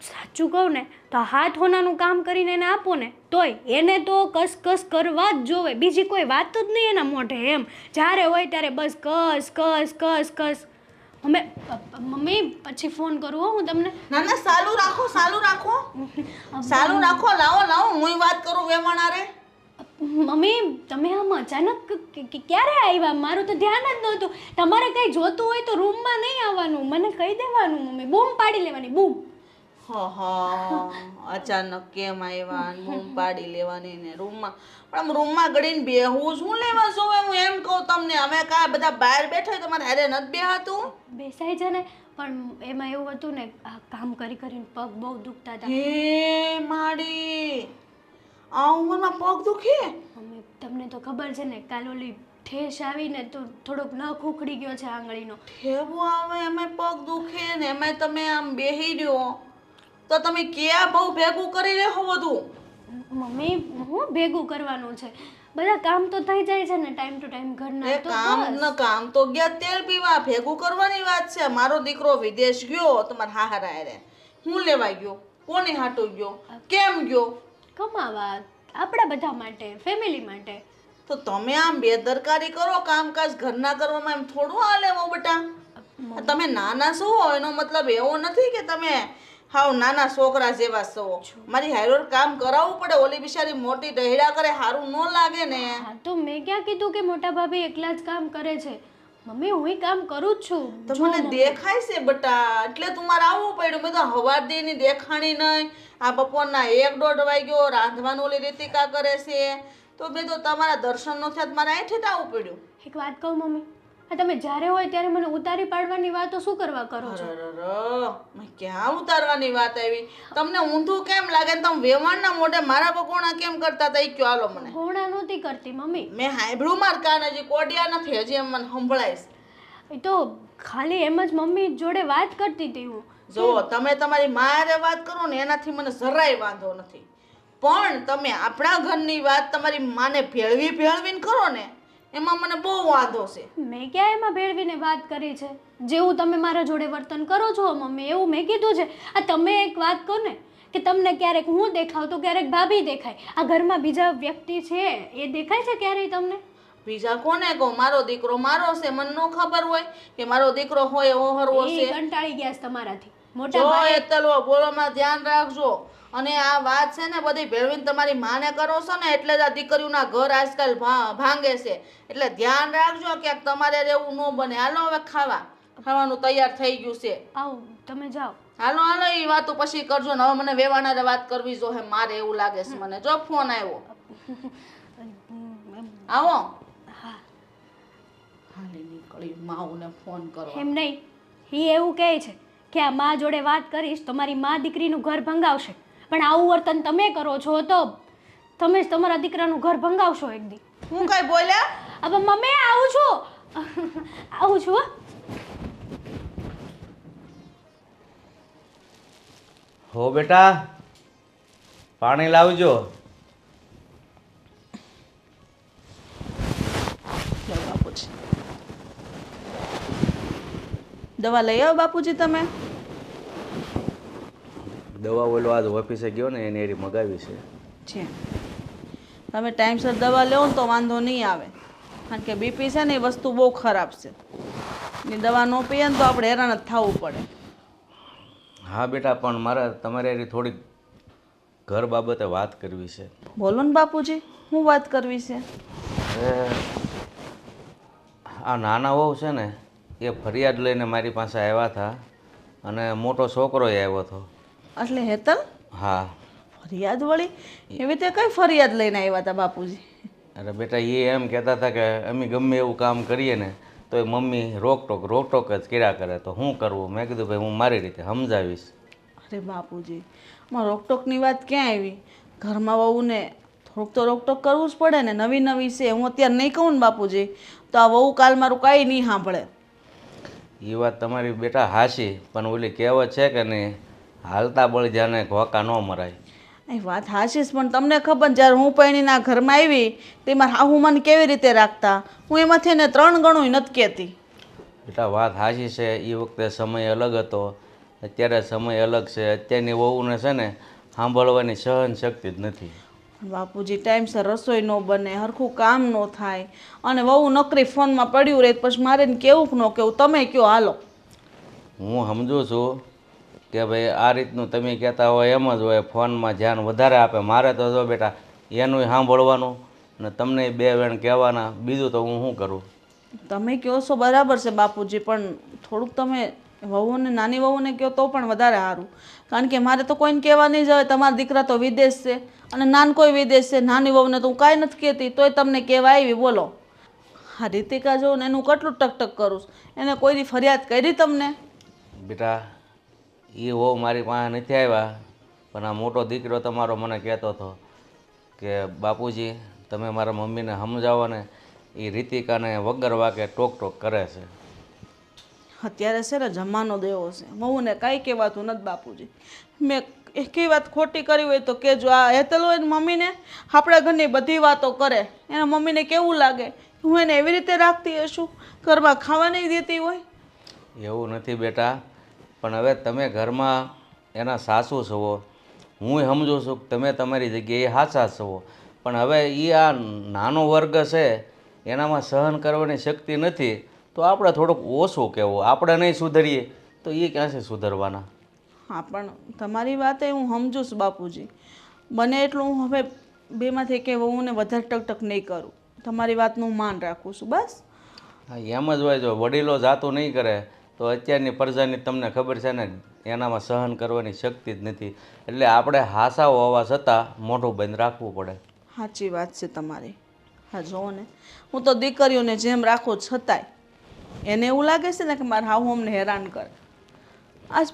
D: સાચું કહું ને તો હાથ હોનાનું કામ કરીને એને આપો ને તોય એને તો કસ કરવા જ જોવે, બીજી કોઈ વાત જ નહીં એના મોઢે. એમ જ્યારે હોય ત્યારે બસ કસ. મમ્મી પછી ફોન કરું હો હું તમને.
A: ના સાલું રાખો. લાવો હું વાત કરું વેમણારે.
D: મમ્મી તમે આમ અચાનક ક્યારે આવ્યા? મારું તો ધ્યાન જ નહોતું. તમારે કંઈ જોતું હોય તો રૂમમાં નહીં આવવાનું, મને કહી દેવાનું. મમ્મી બૂમ પાડી લેવાની, બૂમ.
A: અચાનક કેમ આવ્યા, બૂમ પાડી લેવાની ને રૂમમાં. પણ આમ રૂમમાં ગળીને બેહવું શું લેવા જોવે? હું એમ કહું તમને, અમે કાંઈ બધા બહાર બેઠા હોય તમારે હારે નથી બેહાતું?
D: બેસાય છે ને, પણ એમાં એવું હતું ને આ કામ કરીને પગ બહુ દુખતા હતા.
A: હે માડી, આ ઉંમરમાં પગ દુખે?
D: મમ્મી તમને તો ખબર છે ને, કાલ ઓલી ઠેસ આવીને તો થોડોક નખ ઉખડી ગયો છે આંગળીનો.
A: ઠેવું આવે એમાં પગ દુખે ને એમાં તમે આમ બેહી રહ્યો તો તમે ક્યાં બહુ ભેગું કરી રહ્યો બધું?
D: મમ્મી હું ભેગું કરવાનું છે, બધા કામ તો થઈ જાય છે ને ટાઈમ ટુ ટાઈમ ઘરના. તો
A: કામ તો ગયા તેલ પીવા, ભેગું કરવાની વાત છે. મારો દીકરો વિદેશ ગયો તમારા હાહરા હારે, હું લેવા ગયો, કોની હાટું ગયો, કેમ ગયો?
D: કમાવા. આપણા બધા માટે, ફેમિલી માટે.
A: તો તમે આમ બેદરકારી કરો કામકાજ ઘરના કરવામાં, એમ થોડું હાલે હો બેટા. તમે નાના છો એનો મતલબ એવો નથી કે તમે હાવ નાના છોકરા જેવા છો. મારી હાઈરોર કામ કરાવવું પડે. ઓલી બિચારી મોટી ઢહેડા કરે, સારું ન લાગે ને.
D: હા તો મેં ક્યાં કીધું કે મોટા ભાભી એકલા જ કામ કરે છે? મમ્મી હું કામ કરું જ છું.
A: તો મને દેખાય છે બેટા, એટલે તું મારે આવવું પડ્યું. મેં તો હવારદીની દેખાણી નહીં. આ બપોરના 1-1:30 વાગ્યો, રાંધવાનું ઓલી રીતિકા કરે છે, તો મેં તો તમારા દર્શન ન થયા તો મારે અહીંથી જ આવવું પડ્યું.
D: એક વાત કહું મમ્મી, આ તમે જ્યારે હોય ત્યારે મને ઉતારી પાડવાની વાતો શું કરવા કરો છો?
A: અરરર, મેં ક્યાં ઉતારવાની વાત આવી? તમને ઊંધું કેમ લાગે ને? તમે વેવાણના મોઢે મારા બકોણા કેમ કરતા હતા એ કયો હાલો મને.
D: ઘોડા નહોતી કરતી મમ્મી.
A: મેં સાંભળ્યું માર કાન હજી કોડિયા નથી, હજી એમ મને સંભળાય છે.
D: એ તો ખાલી એમ જ મમ્મી જોડે વાત કરતી હતી હું.
A: જો તમે તમારી મારે વાત કરો ને એનાથી મને જરાય વાંધો નથી, પણ તમે આપણા ઘરની વાત તમારી માને ભેળવીને કરો ને એમાં મને બહુ વાંધો છે.
D: મેં ક્યાં એમાં ભેળવીને વાત કરી છે? જેવું તમે મારા જોડે વર્તન કરો છો મમ્મી એવું મેં કીધું છે. આ તમે એક વાત કહો ને કે તમને ક્યારેક હું દેખાવ તો ક્યારેક ભાભી દેખાય. આ ઘરમાં બીજા વ્યક્તિ છે એ દેખાય છે ક્યારેય તમને?
A: બીજા કોને કહો? મારો દીકરો મારો છે, મને ન ખબર હોય કે મારો દીકરો હોય એવો હરવો
D: એ
A: છે?
D: કંટાળી ગયા છે તમારાથી મોટા
A: જો
D: ભાઈ.
A: એ તલવો બોલોમાં ધ્યાન રાખજો. અને આ વાત છે ને બધી ભેળવીને તમારી માને કરો છો ને એટલે જ આ દીકરીઓના ઘર આજકાલ ભાંગે છે. એટલે ધ્યાન રાખજો ક્યાંક તમારે રહેવું ન બને. હાલો હવે ખાવાનું તૈયાર થઈ ગયું છે.
D: આવો તમે જાઓ.
A: હાલો એ વાતો પછી કરજો ને. હવે મને વેવાણારે વાત કરવી જો હે મારે એવું લાગે છે મને. જો ફોન આવ્યો. આવો હાલી નીકળી માઉને ફોન કરો.
D: એમ નહીં, એ એવું કહે છે કે આ મા જોડે વાત કરીશ તો મારી મા દીકરીનું ઘર ભંગાવશે. પણ આવું વર્તન તમે કરો છો તો તમે જ તમારા દીકરાનું ઘર ભંગાવશો એક દી.
A: હું કઈ બોલ્યા?
D: હવે મમ્મી આવું છું આવું છું હો.
E: હો બેટા, પાણી લાવજો.
A: બાપુજી દવા લઈ આવો બાપુજી. તમે
E: દવા ઓલો આજ ઓફિસે ગયો ને એની એરી મગાવી છે.
A: છે તમે ટાઈમસર દવા લો ને તો વાંધો નહીં આવે. કારણ કે બીપી છે ને એ વસ્તુ બહુ ખરાબ છે. એ દવા ન પીએ ને તો આપણે હેરાન જ થવું પડે.
E: હા બેટા, પણ મારે તમારે એરી થોડીક ઘર બાબતે વાત કરવી છે.
A: બોલો ને બાપુજી, હું વાત કરવી છે?
E: આ નાના વહુ છે ને એ ફરિયાદ લઈને મારી પાસે આવ્યા હતા અને મોટો છોકરો આવ્યો હતો.
A: એટલે હેતલ
E: હા.
A: ફરિયાદ વળી? એવી રીતે કઈ ફરિયાદ લઈને આવ્યા હતા બાપુજી?
E: અરે બેટા, એ એમ કહેતા હતા કે અમે ગમે એવું કામ કરીએ ને તો એ મમ્મી રોકટોક જ કર્યા કરે. તો શું કરવું? મેં કીધું ભાઈ હું મારી રીતે સમજાવીશ.
A: અરે બાપુજી, માં રોકટોકની વાત ક્યાં આવી? ઘરમાં વહુને થોડુંક તો રોકટોક કરવું જ પડે ને. નવી છે. હું અત્યારે નહીં કહું ને બાપુજી તો આ વહુ કાલ મારું કાંઈ નહીં સાંભળે.
E: એ વાત તમારી બેટા હાચી, પણ ઓલી કહેવત છે કે નહીં, હાલતા બળી જાને ઘોકા ન મરાય.
A: એ વાત હાચી છે, પણ તમને ખબર જ્યારે હું પૈણીના ઘરમાં આવી તે મારા હાહુ મને કેવી રીતે રાખતા, હું એમાંથી એને 3 ગણું નથી કહેતી.
E: બેટા વાત હાચી છે. એ વખતે સમય અલગ હતો, અત્યારે સમય અલગ છે. અત્યારની વહુને છે ને સાંભળવાની સહન શક્તિ જ નથી.
A: બાપુજી ટાઈમસર રસોઈ ન બને, હરખું કામ ન થાય, અને વહુ નકરી ફોનમાં પડ્યું રહે પછી મારે ને કેવું કે ન કેવું? તમે કયો હાલો.
E: હું સમજુ છું કે ભાઈ આ રીતનું તમે કહેતા હોય એમ જ હોય, ફોનમાં ધ્યાન વધારે આપે. મારે તો જો બેટા એનું સાંભળવાનું ને તમને 2 વેણ કહેવાના, બીજું તો હું શું કરું?
A: તમે કહો છો બરાબર છે બાપુજી, પણ થોડુંક તમે વહુને નાની વહુને કહો તો પણ વધારે સારું. કારણ કે મારે તો કોઈને કહેવા નહીં જવાય. તમારા દીકરા તો વિદેશ છે અને નાન કોઈ વિદેશ છે. નાની વહુને તો હું કાંઈ નથી કહેતી તોય તમને કહેવા આવી. બોલો, હા રીતિકા જો ને એનું કેટલું ટકટક કરું. એને કોઈની ફરિયાદ કરી તમને?
E: બેટા એ વહુ મારી પાસે નથી આવ્યા, પણ આ મોટો દીકરો તમારો મને કહેતો હતો કે બાપુજી તમે મારા મમ્મીને સમજાવો ને, એ રીતિકાને વગર વાકે ટોક કરે છે.
A: અત્યારે છે ને જમાનો દેવો છે. વહુને કાંઈ કહેવાતું નથી બાપુજી. મેં એકેય વાત ખોટી કરી હોય તો કે જો આ હેતલ હોય ને મમ્મીને આપણા ઘરની બધી વાતો કરે, એના મમ્મીને કેવું લાગે? હું એને એવી રીતે રાખતી હશું, ઘરમાં ખાવા નહીં દેતી હોય?
E: એવું નથી બેટા, પણ હવે તમે ઘરમાં એના સાસુ છો, હું સમજુ છું કે તમે તમારી જગ્યાએ સાચા છો, પણ હવે એ આ નાનો વર્ગ છે એનામાં સહન કરવાની શક્તિ નથી, તો આપણે થોડુંક ઓછું કહેવું. આપણે નહીં સુધરીએ તો એ ક્યાંથી સુધરવાના?
A: હા પણ તમારી વાતે હું સમજુ છું બાપુજી. બને એટલું હું હવે બેમાંથી કે વહુને વધારે ટકટક નહીં કરું. તમારી વાતનું માન રાખું છું બસ.
E: હા, એમ જ હોય. જો વડીલો જાતું નહીં કરે તો અત્યારની પ્રજાની તમને ખબર છે ને, એનામાં સહન કરવાની શક્તિ જ નથી. એટલે આપણે હાસાઓ હોવા છતાં મોઢું બંધ રાખવું પડે.
A: સાચી વાત છે તમારી. હા જુઓ ને, હું તો દીકરીઓને જેમ રાખું છતાંય એને એવું લાગે છે ને કે મારા હાવ અમને હેરાન કરે. આજ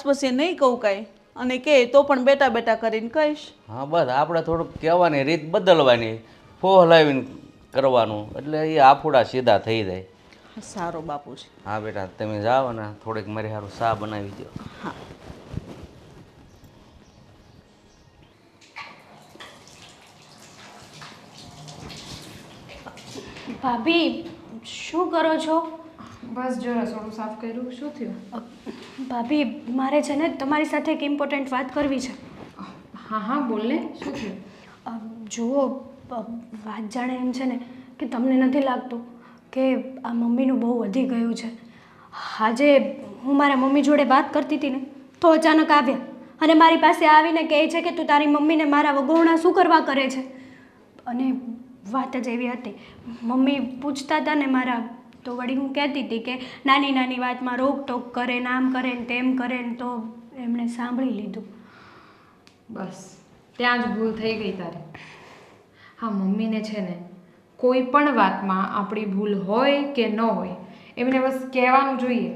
A: પછી નહીં કહું કાંઈ, અને કહે તો પણ બેટા બેટા કરીને કહીશ.
E: હા બસ, આપણે થોડુંક કહેવાની રીત બદલવાની, ફોહલાવીને કરવાનું, એટલે એ આફુડા સીધા થઈ જાય.
A: સારો બાપુજી.
E: હા બેટા, તમે જાઓ ને થોડીક મારી સારું ચા બનાવી દો.
A: હા.
D: ભાભી શું કરો છો?
B: બસ જો રસોડું સાફ કર્યું. શું થયું?
D: ભાભી મારે છે ને તમારી સાથે એક ઇમ્પોર્ટન્ટ વાત કરવી છે.
B: હા હા બોલ ને, શું થયું?
D: જુઓ, વાત જાણે એમ છે ને કે તમને નથી લાગતું કે આ મમ્મીનું બહુ વધી ગયું છે. આજે હું મારા મમ્મી જોડે વાત કરતી હતી ને તો અચાનક આવ્યા અને મારી પાસે આવીને કહે છે કે તું તારી મમ્મીને મારા વગોવણા શું કરવા કરે છે. અને વાત જ એવી હતી, મમ્મી પૂછતા હતા ને મારા, તો વળી હું કહેતી હતી કે નાની નાની વાતમાં રોકટોક કરે ને આમ કરે ને તેમ કરે ને, તો એમણે સાંભળી લીધું.
B: બસ ત્યાં જ ભૂલ થઈ ગઈ તારી. હા, મમ્મીને છે ને કોઈ પણ વાતમાં આપણી ભૂલ હોય કે ન હોય એમને બસ કહેવાનું જોઈએ.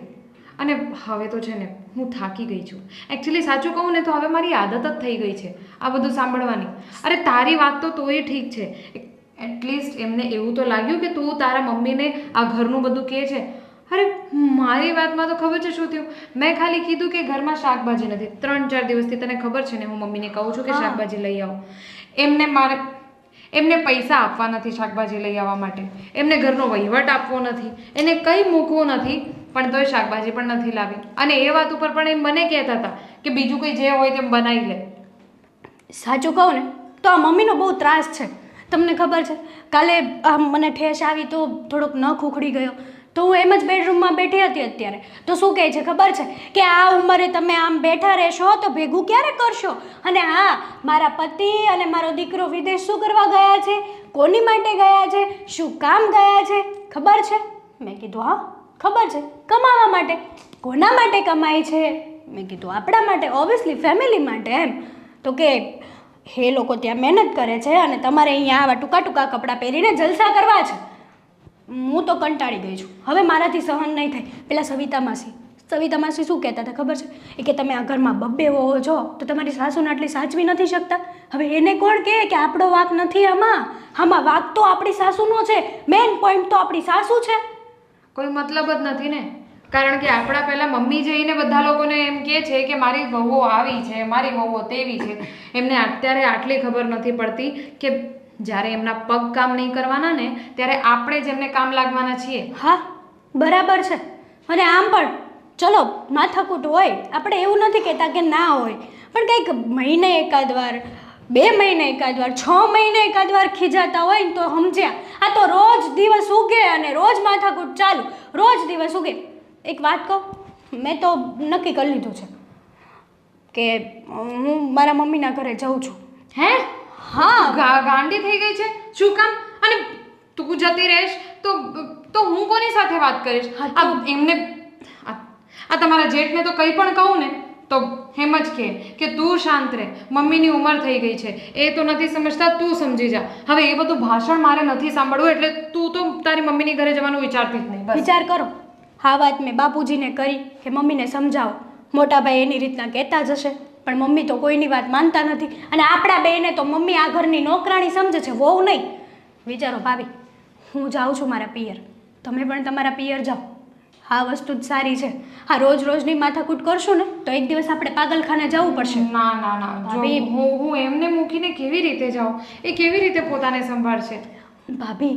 B: અને હવે તો છે ને હું થાકી ગઈ છું. એકચ્યુઅલી સાચું કહું ને તો હવે મારી આદત જ થઈ ગઈ છે આ બધું સાંભળવાની. અરે તારી વાત તો તોય ઠીક છે, એટલીસ્ટ એમને એવું તો લાગ્યું કે તું તારા મમ્મીને આ ઘરનું બધું કહે છે. અરે મારી વાતમાં તો ખબર છે શું થયું? મેં ખાલી કીધું કે ઘરમાં શાકભાજી નથી. 3-4 દિવસથી તને ખબર છે ને હું મમ્મીને કહું છું કે શાકભાજી લઈ આવો. એમને પૈસા આપવા નથી શાકભાજી લઈ આવવા માટે, એમને ઘરનો વહીવટ આપવો નથી, એને કંઈ મૂકવું નથી, પણ તોય શાકભાજી પણ નથી લાવી. અને એ વાત ઉપર પણ એ મને કહેતા હતા કે બીજું કંઈ જે હોય તેમ બનાવી લે.
D: સાચું કહું ને તો આ મમ્મીનો બહુ ત્રાસ છે. તમને ખબર છે, કાલે મને ઠેસ આવી તો થોડોક નખ ઉખડી ગયો, તો હું એમ જ બેડરૂમમાં બેઠી હતી અત્યારે. તો શું કહે છે ખબર છે કે આ ઉંમરે તમે આમ બેઠા રહેશો તો ભેગું ક્યારે કરશો? અને હા, મારા પતિ અને મારો દીકરો વિદેશ શું કરવા ગયા છે, કોની માટે ગયા છે, શું કામ ગયા છે ખબર છે? મેં કીધું હા ખબર છે, કમાવા માટે. કોના માટે કમાય છે? મેં કીધું આપણા માટે, ઓબ્વિયસલી ફેમિલી માટે. એમ તો કે એ લોકો ત્યાં મહેનત કરે છે અને તમારે અહીંયા આવા ટૂંકા ટૂંકા કપડાં પહેરીને જલસા કરવા છે. હું તો કંટાળી ગઈ છું, હવે મારાથી સહન નહીં થાય. પેલા સવિતા માસી શું કહેતા હતા ખબર છે? એ કે તમે આ ઘરમાં બબ્બે હોવો છો તો તમારી સાસુને આટલી સાચવી નથી શકતા. હવે એને કોણ કહે કે આપણો વાંક નથી આમાં વાંક તો આપણી સાસુનો છે. મેઇન પોઈન્ટ તો આપણી સાસુ છે.
B: કોઈ મતલબ જ નથી ને, કારણ કે આપણા પહેલાં મમ્મી જઈને બધા લોકોને એમ કહે છે કે મારી વહુઓ આવી છે, મારી વહુઓ તેવી છે. એમને અત્યારે આટલી ખબર નથી પડતી કે જ્યારે એમના પગ કામ નહીં કરવાના ને ત્યારે આપણે જ એમને કામ લાગવાના છીએ.
D: હા બરાબર છે. અને આમ પણ ચલો માથાકૂટ હોય, આપણે એવું નથી કહેતા કે ના હોય, પણ કંઈક મહિને એકાદ વાર, 2 મહિને એકાદ વાર, 6 મહિને એકાદ વાર ખીજાતા હોય ને તો સમજ્યા. આ તો રોજ દિવસ ઉગે અને રોજ માથાકૂટ ચાલુ, રોજ દિવસ ઉગે. એક વાત કહું, મેં તો નક્કી કરી લીધું છે કે હું મારા મમ્મીના ઘરે જાઉં છું.
B: હે?
D: હા.
B: ગાંડી થઈ ગઈ છે? શું કામ? અને તું જતી રહીશ તો હું કોની સાથે વાત કરીશ? આ તમારા જેઠને તો કંઈ પણ કહું ને તો એમ જ કે તું શાંત રહે, મમ્મીની ઉંમર થઈ ગઈ છે, એ તો નથી સમજતા, તું સમજી જા. હવે એ બધું ભાષણ મારે નથી સાંભળવું, એટલે તું તો તારી મમ્મીની ઘરે જવાનું વિચારતી જ નહીં.
D: વિચાર કરો, હા વાત મેં બાપુજીને કરી કે મમ્મીને સમજાવો. મોટા ભાઈ એની રીતના કહેતા જ હશે, પણ મમ્મી તો કોઈની વાત માનતા નથી. અને આપણા બેને તો મમ્મી આ ઘરની નોકરાણી સમજે છે, વહુ નહીં. વિચારો ભાભી, હું જાઉં છું મારા પિયર, તમે પણ તમારા પિયર જાઓ. આ વસ્તુ જ સારી છે. હા, રોજની માથાકૂટ કરશું ને તો એક દિવસ આપણે પાગલખાને જવું પડશે.
B: ના ભાભી, હું એમને મૂકીને કેવી રીતે જાઉં? એ કેવી રીતે પોતાને સંભાળશે?
D: ભાભી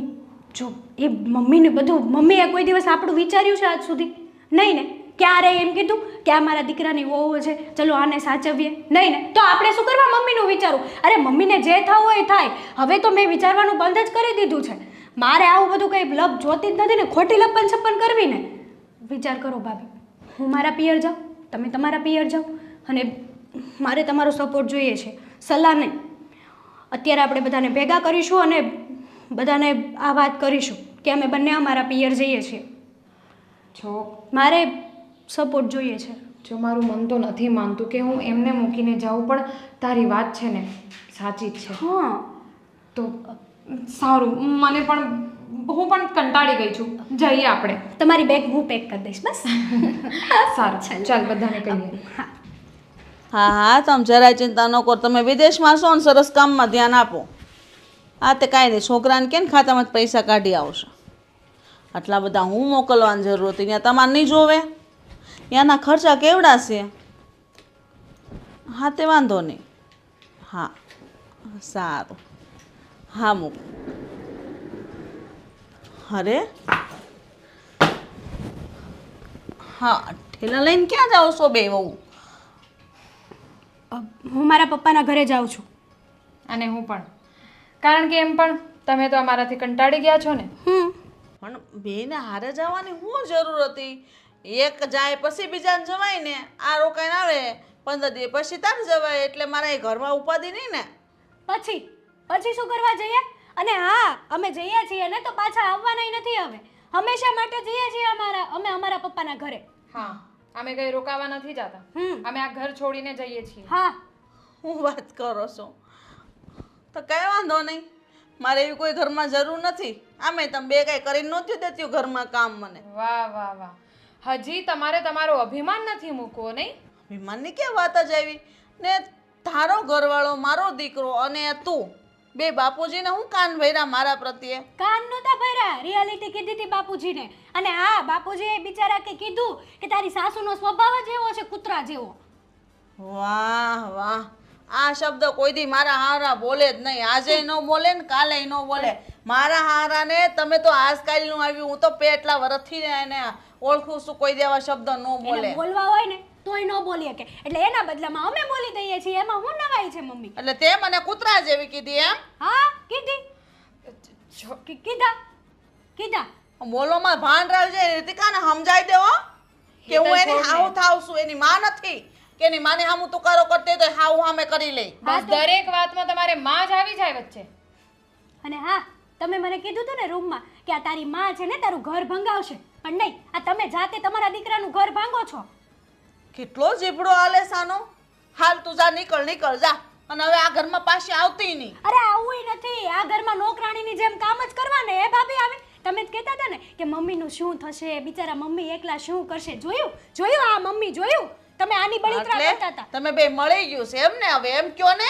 D: જો એ મમ્મીને બધું, મમ્મીએ કોઈ દિવસ આપણું વિચાર્યું છે આજ સુધી? નહીં ને. ક્યારે એમ કીધું કે આ મારા દીકરાની વહુ છે, ચલો આને સાચવીએ? નહીં ને. તો આપણે શું કરવા મમ્મીનું વિચારવું? અરે મમ્મીને જે થવું હોય એ થાય. હવે તો મેં વિચારવાનું બંધ જ કરી દીધું છે. મારે આવું બધું કંઈ લપ જોતી જ નથી ને, ખોટી લપન છપ્પન કરવી ને. વિચાર કરો ભાભી, હું મારા પિયર જાઉં, તમે તમારા પિયર જાઓ, અને મારે તમારો સપોર્ટ જોઈએ છે, સલાહ નહીં. અત્યારે આપણે બધાને ભેગા કરીશું અને બધાને આ વાત કરીશું કે અમે બંને અમારા પિયર જઈએ છીએ.
B: જો
D: મારે સપોર્ટ જોઈએ છે.
B: જો મારું મન તો નથી માનતું કે હું એમને મૂકીને જાઉં, પણ તારી વાત છે ને સાચી જ છે.
D: હા,
B: તો સારું, મને પણ હું પણ કંટાળી ગઈ છું. જઈએ આપણે.
D: તમારી બેગ હું પેક કરી દઈશ બસ.
B: સારું, ચાલ બધાને કહીએ.
A: હા હા, તમે જરાય ચિંતા ન કરો. તમે વિદેશમાં છો ને, સરસ કામમાં ધ્યાન આપો. હા, તે કાંઈ નહીં, છોકરાને કેમ ખાતામાં પૈસા કાઢી આવશે. આટલા બધા હું મોકલવાની જરૂર હતી, ત્યાં તમારે નહીં જોવે? ત્યાંના ખર્ચા કેવડા છે? હા, તે વાંધો નહીં. હા સારું, હા મૂક. અરે હા, ઠેલા લઈને ક્યાં જાઓ છો બે વહુ?
D: હું મારા પપ્પાના ઘરે જાઉં છું.
B: અને હું પણ, કારણ કે એમ પણ તમે તો અમારાથી કંટાળી ગયા છો ને.
A: પણ બેને હારે જવાની શું જરૂર હતી? એક જાય પછી બીજાને જવાય ને. આ રોકાઈને આવે 15 દિવસ પછી તાર જવાય, એટલે મારા એ ઘરમાં ઉપાધિ નહીં ને.
D: પછી શું કરવા જઈએ? અને હા, અમે જઈએ છીએ ને તો પાછા આવવાના નથી. હવે હંમેશા માટે જઈએ છીએ અમે અમારા પપ્પાના ઘરે.
B: હા, અમે કઈ રોકાવા નથી જતા. અમે આ ઘર છોડીને જઈએ છીએ.
D: હા,
A: હું વાત કરો છો? તો કઈ વાંધો નહીં, મારે એવી કોઈ ઘરમાં જરૂર નથી. આમે તમે બે કઈ કરીને નહોતી દેતી ઘરમાં કામ મને.
B: વાહ વાહ વાહ, હજી તમારે તમારો અભિમાન નથી મૂકવો નહીં?
A: અભિમાનની કે વાત જ આવી ને. તારો ઘરવાળો, મારો દીકરો અને તું બે બાપુજીને હું કાન ભર્યા મારા પ્રત્યે?
D: કાન નહોતા ભર્યા, રિયાલિટી કીધી હતી બાપુજીને. અને હા, બાપુજીએ બિચારા કે કીધું કે તારી સાસુનો સ્વભાવ જ એવો છે, કૂતરા જેવો.
A: વાહ વાહ, આ શબ્દ કોઈ દી મારા હારા બોલે જ નહીં. આજે ન બોલે ને કાલે ન બોલે. મારા હારાને તમે તો આજકાલનું આવ્યું, હું તો પેટલા વર્ષથી એને ઓળખું છું. કોઈ દેવા શબ્દ ન બોલે.
D: એને બોલવા હોય ને તોય ન બોલી શકે, એટલે એના બદલામાં અમે બોલી દઈએ છીએ. એમાં હું નવાઈ છે મમ્મી?
A: એટલે તે મને કૂતરા જેવી કીધી એમ?
D: હા, કીધા.
A: બોલોમાં ભાન રાખજે રીતિકાને, સમજાઈ દે હો કે હું એની હાવ થાવ છું, એની માં નથી કે એની માને હામું તું કરો કરતી તો હાવ હામે કરી લે.
B: બસ દરેક વાતમાં તમારે માં જ આવી જાય વચ્ચે.
D: અને હા, તમે મને કીધું હતું ને રૂમમાં કે આ તારી માં છે ને તારું ઘર ભંગાવશે, પણ નહીં, આ તમે જાતે તમારા દીકરાનું ઘર ભાંગો છો.
A: કેટલો જીભડો આલે સાનો. હાલ તું જા, નીકળ જા, અને હવે આ ઘરમાં પાછી આવતી નહીં.
D: અરે આવુંય નથી, આ ઘરમાં નોકરાણીની જેમ કામ જ કરવાને. એ ભાભી આવી, તમે જ કહેતા હતા ને કે મમ્મીનું શું થશે, બિચારા મમ્મી એકલા શું કરશે. જોયું આ મમ્મી, જોયું તમે આની બળિતરા કરતા હતા.
A: તમે બે મળી ગયું છે એમ ને? હવે એમ કયો ને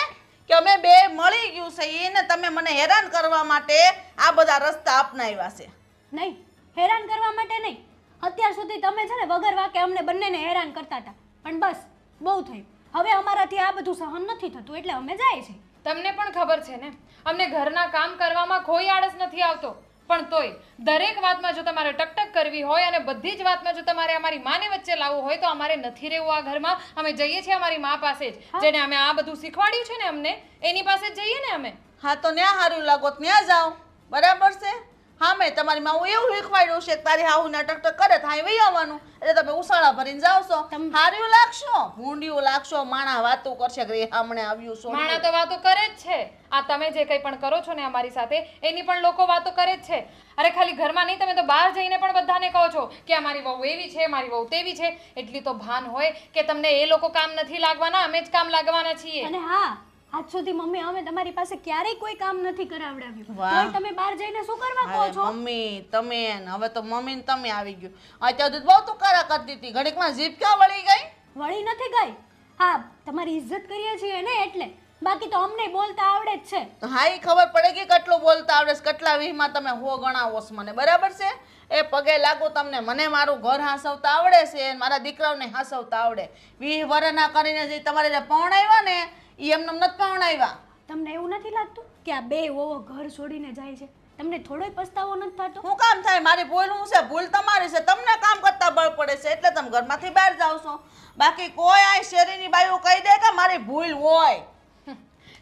A: કે અમે બે મળી ગયું છે એને તમે મને હેરાન કરવા માટે આ બધા રસ્તા અપનાવ્યા છે.
D: નહીં, હેરાન કરવા માટે નહીં. અત્યાર સુધી તમે છે ને વગર વાકે અમને બંનેને હેરાન કરતા હતા, પણ બસ બહુ થયું. હવે અમારાથી આ બધું સહન નથી થતું, એટલે અમે જાય છે.
B: તમને પણ ખબર છે ને, અમને ઘરના કામ કરવામાં કોઈ આળસ નથી આવતો, પણ તોય દરેક વાતમાં જો તમારે ટકટક કરવી હોય અને બધી જ વાતમાં જો તમારે અમારી માને વચ્ચે લાવવું હોય તો અમારે નથી રહેવું આ ઘરમાં. અમે જઈએ છીએ અમારી મા પાસે જ, જેને અમે આ બધું શીખવાડ્યું છે ને અમને, એની પાસે જ જઈએ ને અમે.
A: હા, તો ન્યા હારું લાગો ત્યાં જાઓ, બરાબર છે? હા, મેં તમારી માં એવું શીખવાડ્યું છે કે તારી હાહુ નાટક કરે થાય વહી આવવાનું, એટલે તમે ઉસાળા ભરીને જાવ છો. હાર્યું લાગશો, ભૂંડિયું લાગશો, માણા વાતો કરશે કે હમણે આવ્યું છો.
B: માણા તો વાતો કરે જ છે. આ તમે જે કંઈ પણ કરો છો ને અમારી સાથે, એની પણ લોકો વાતો કરે જ છે. અરે ખાલી ઘરમાં નહીં, તમે તો બહાર જઈને પણ બધાને કહો છો કે અમારી વહુ એવી છે, મારી વહુ તેવી છે. એટલી તો ભાન હોય કે તમને એ લોકો કામ નથી લાગવાના, અમે જ કામ લાગવાના છીએ.
D: અને હા, આજ સુધી મમ્મી અમે તમારી પાસે ક્યારેય કોઈ કામ નથી કરાવડાવ્યું. તોય તમે બહાર જઈને શું કરવા કહો છો?
A: મમ્મી તમે હવે તો મમ્મી ને તમે આવી ગયું. અત્યાર સુધી બહુ તુકારા કરતી હતી, ઘડીકમાં જીભ ક્યાં વળી ગઈ?
D: વળી નથી ગઈ. હા, તમારી ઇજ્જત કરીએ છીએ ને એટલે, બાકી તો અમને બોલતા આવડે જ છે.
A: હા, એ ખબર પડે કે કેટલું બોલતા આવડે છે, કેટલા વીહમાં તમે હો ગણાવો છો મને, બરાબર છે? એ પગે લાગુ તમને. મને મારું ઘર હાંસવતા આવડે છે, મારા દીકરાઓને હાંસવતા આવડે. 20 વર્ષના કરીને જે તમારે જે પૌણાવ્યા ને એ એમને નથી પૌણાવ્યા.
D: તમને એવું નથી લાગતું કે આ બે વહુઓ ઘર છોડીને જાય છે? તમને થોડોય પસ્તાવો નથી થતો?
A: શું કામ થાય? મારી ભૂલ શું છે? ભૂલ તમારી છે. તમને કામ કરતા બળ પડે છે એટલે તમે ઘરમાંથી બહાર જાઓ છો. બાકી કોઈ આ શેરીની બાઈઓ કહી દે કે મારી ભૂલ હોય.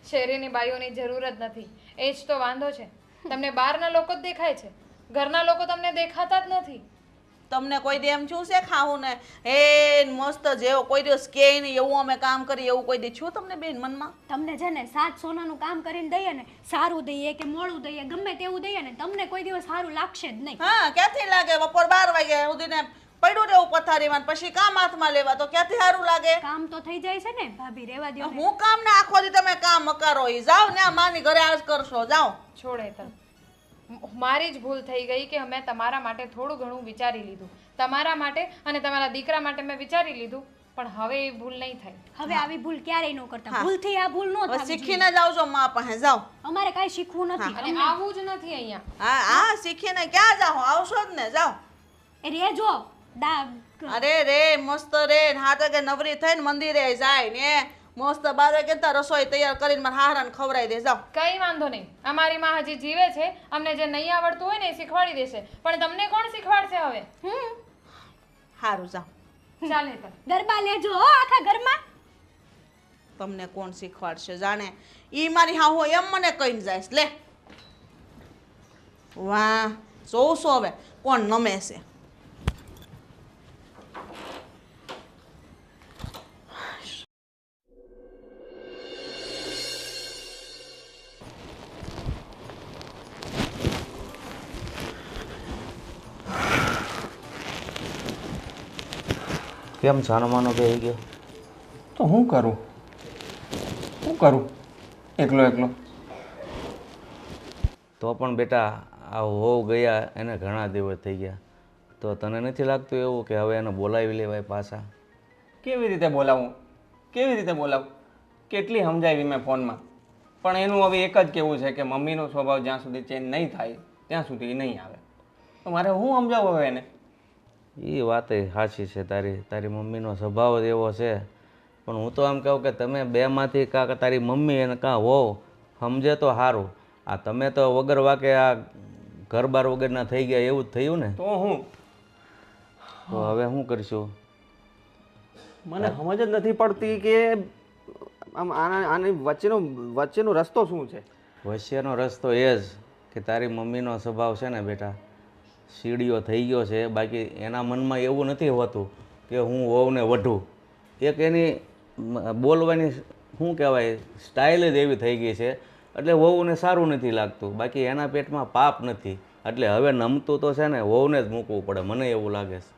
B: શેરીની બાઈઓની જરૂર જ નથી, એ જ તો વાંધો છે. તમને બહારના લોકો જ દેખાય છે, ઘરના લોકો તમને દેખાતા જ નથી.
A: તમને કોઈ દે એમ છું છે ખાવું ને એ મસ્ત જેવો કોઈ દિવસ કે નહીં એવું અમે કામ કરીએ એવું કોઈ દે છું તમને બેન મનમાં?
D: તમને છે ને 7 સોનાનું કામ કરીને દઈએ ને, સારું દઈએ કે મોડું દઈએ, ગમે તેવું દઈએ ને, તમને કોઈ દિવસ સારું લાગશે જ નહીં.
A: હા, ક્યાંથી લાગે? બપોર 12 વાગ્યા સુધીને પડ્યું રહેવું પથારીમાં, પછી કામ હાથમાં લેવા તો ક્યાંથી સારું લાગે?
D: કામ તો થઈ જાય છે ને ભાભી, રહેવા દ્યો ને.
A: હું કામ ને આખો દી તમે કામ મકારો ઈ જાઓ ને આ માની ઘરે આજ કરશો. જાઓ.
B: છોડે તર મારી જ ભૂલ થઈ ગઈ કે મેં તમારા માટે થોડું ઘણું વિચારી લીધું, તમારા માટે અને તમારા દીકરા માટે મેં વિચારી લીધું, પણ હવે એ ભૂલ નહીં થાય.
D: હવે આવી ભૂલ ક્યારેય ન કરતા. ભૂલથી આ ભૂલ ન
A: હવે
D: થાય.
A: શીખીને જાઓ છો મા પાસે. જાઓ.
D: અમારે કાંઈ શીખવું નથી.
B: અને આવું જ નથી અહીંયા.
A: હા હા, શીખીને ક્યાં જાઓ? આવશો જ ને. જાઓ.
D: એ રેજો
A: અરે રે મસ્ત રે 7 વાગે નવરી થઈને મંદિરે જાય ને મસ્ત 12 વાગે તો રસોઈ તૈયાર કરીને મારા હારાને ખવડાવી દે. જાઓ.
B: કઈ વાંધો નહીં, અમારી માં હજી જીવે છે, અમને જે નહીં આવડતું હોય ને એ શીખવાડી દેશે, પણ તમને કોણ શીખવાડશે હવે?
A: સારું, જાઓ.
B: ચાલે તર
D: ગરબા લેજો હો આખા ઘરમાં.
A: તમને કોણ શીખવાડશે જાણે? ઈ મારી હા હોય એમ મને કહીને જાય. લે વાહ, જોઉં છું હવે કોણ નમે છે.
E: કેમ છાનોમાનો બેહી ગયો?
C: તો હું કરું એકલો?
E: તો પણ બેટા આ હોવ ગયા એને ઘણા દિવસ થઈ ગયા, તો તને નથી લાગતું એવું કે હવે એને બોલાવી લેવાય પાછા?
C: કેવી રીતે બોલાવું? કેટલી સમજાવી મેં ફોનમાં, પણ એનું હવે એક જ કહેવું છે કે મમ્મીનો સ્વભાવ જ્યાં સુધી ચેન્જ નહીં થાય ત્યાં સુધી એ નહીં આવે. તો મારે હું સમજાવું હવે એને?
E: એ વાત સાચી છે તારી મમ્મીનો સ્વભાવ જ એવો છે, પણ હું તો આમ કહું કે તમે બેમાંથી કાં તારી મમ્મી અને કાં હોવ સમજે તો સારું. આ તમે તો વગર વાકે આ ઘર બાર વગરના થઈ ગયા એવું જ થયું ને.
C: તો હું
E: તો હવે શું કરશું?
C: મને સમજ જ નથી પડતી કે આમ આની વચ્ચેનો રસ્તો શું છે?
E: વચ્ચેનો રસ્તો એ જ કે તારી મમ્મીનો સ્વભાવ છે ને બેટા સીડીઓ થઈ ગયો છે, બાકી એના મનમાં એવું નથી હોતું કે હું વહુને વઢું. એક એની બોલવાની શું કહેવાય સ્ટાઇલ જ એવી થઈ ગઈ છે એટલે વહુને સારું નથી લાગતું, બાકી એના પેટમાં પાપ નથી. એટલે હવે નમતું તો છે ને વહુને જ મૂકવું પડે, મને એવું લાગે છે.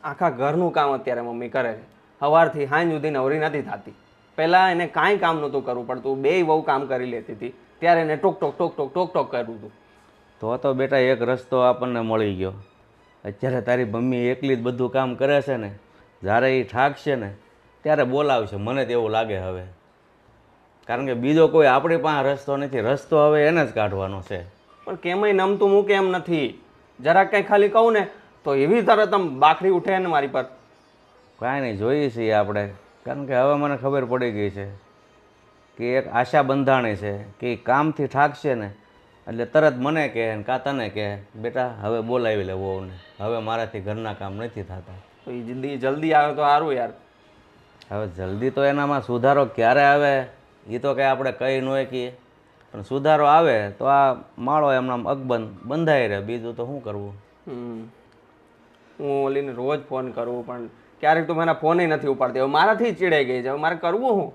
C: આખા ઘરનું કામ અત્યારે મમ્મી કરે છે, સવારથી સાંજ સુધી નવરી નથી થતી. પહેલાં એને કાંઈ કામ નહોતું કરવું પડતું, બેય વહુ કામ કરી લેતી હતી, ત્યારે એને ટોક ટોક કરવું હતું.
E: તો બેટા એક રસ્તો આપણને મળી ગયો. અત્યારે તારી મમ્મી એકલી જ બધું કામ કરે છે ને, જ્યારે એ ઠાકશે ને ત્યારે બોલાવશે, મને તો એવું લાગે હવે. કારણ કે બીજો કોઈ આપણી પાસે રસ્તો નથી, રસ્તો હવે એને જ કાઢવાનો છે.
C: પણ કેમય નમતું મૂકે એમ નથી. જરાક કંઈ ખાલી કહું ને તો એવી તરત આમ બાખરી ઉઠે ને મારી પર.
E: કાંઈ નહીં, જોઈએ છીએ આપણે, કારણ કે હવે મને ખબર પડી ગઈ છે કે એક આશા બંધાણી છે કે કામથી ઠાકશે ને એટલે તરત મને કહે ને કાં તને કહે બેટા હવે બોલાવી લે વહુને, હવે મારાથી ઘરના કામ નથી થતા.
C: તો એ જલ્દી આવે તો સારું યાર.
E: હવે જલ્દી તો એનામાં સુધારો ક્યારે આવે એ તો કંઈ આપણે કહી ન શકીએ, પણ સુધારો આવે તો આ માળો એમનામ અકબંધ બંધાઈ રહે, બીજું તો શું કરવું.
C: હું ઓલીને રોજ ફોન કરું પણ ક્યારેક તો મારા ફોન નથી ઉપાડતી. હવે મારાથી ચીડાઈ ગઈ છે, હવે મારે કરવું શું?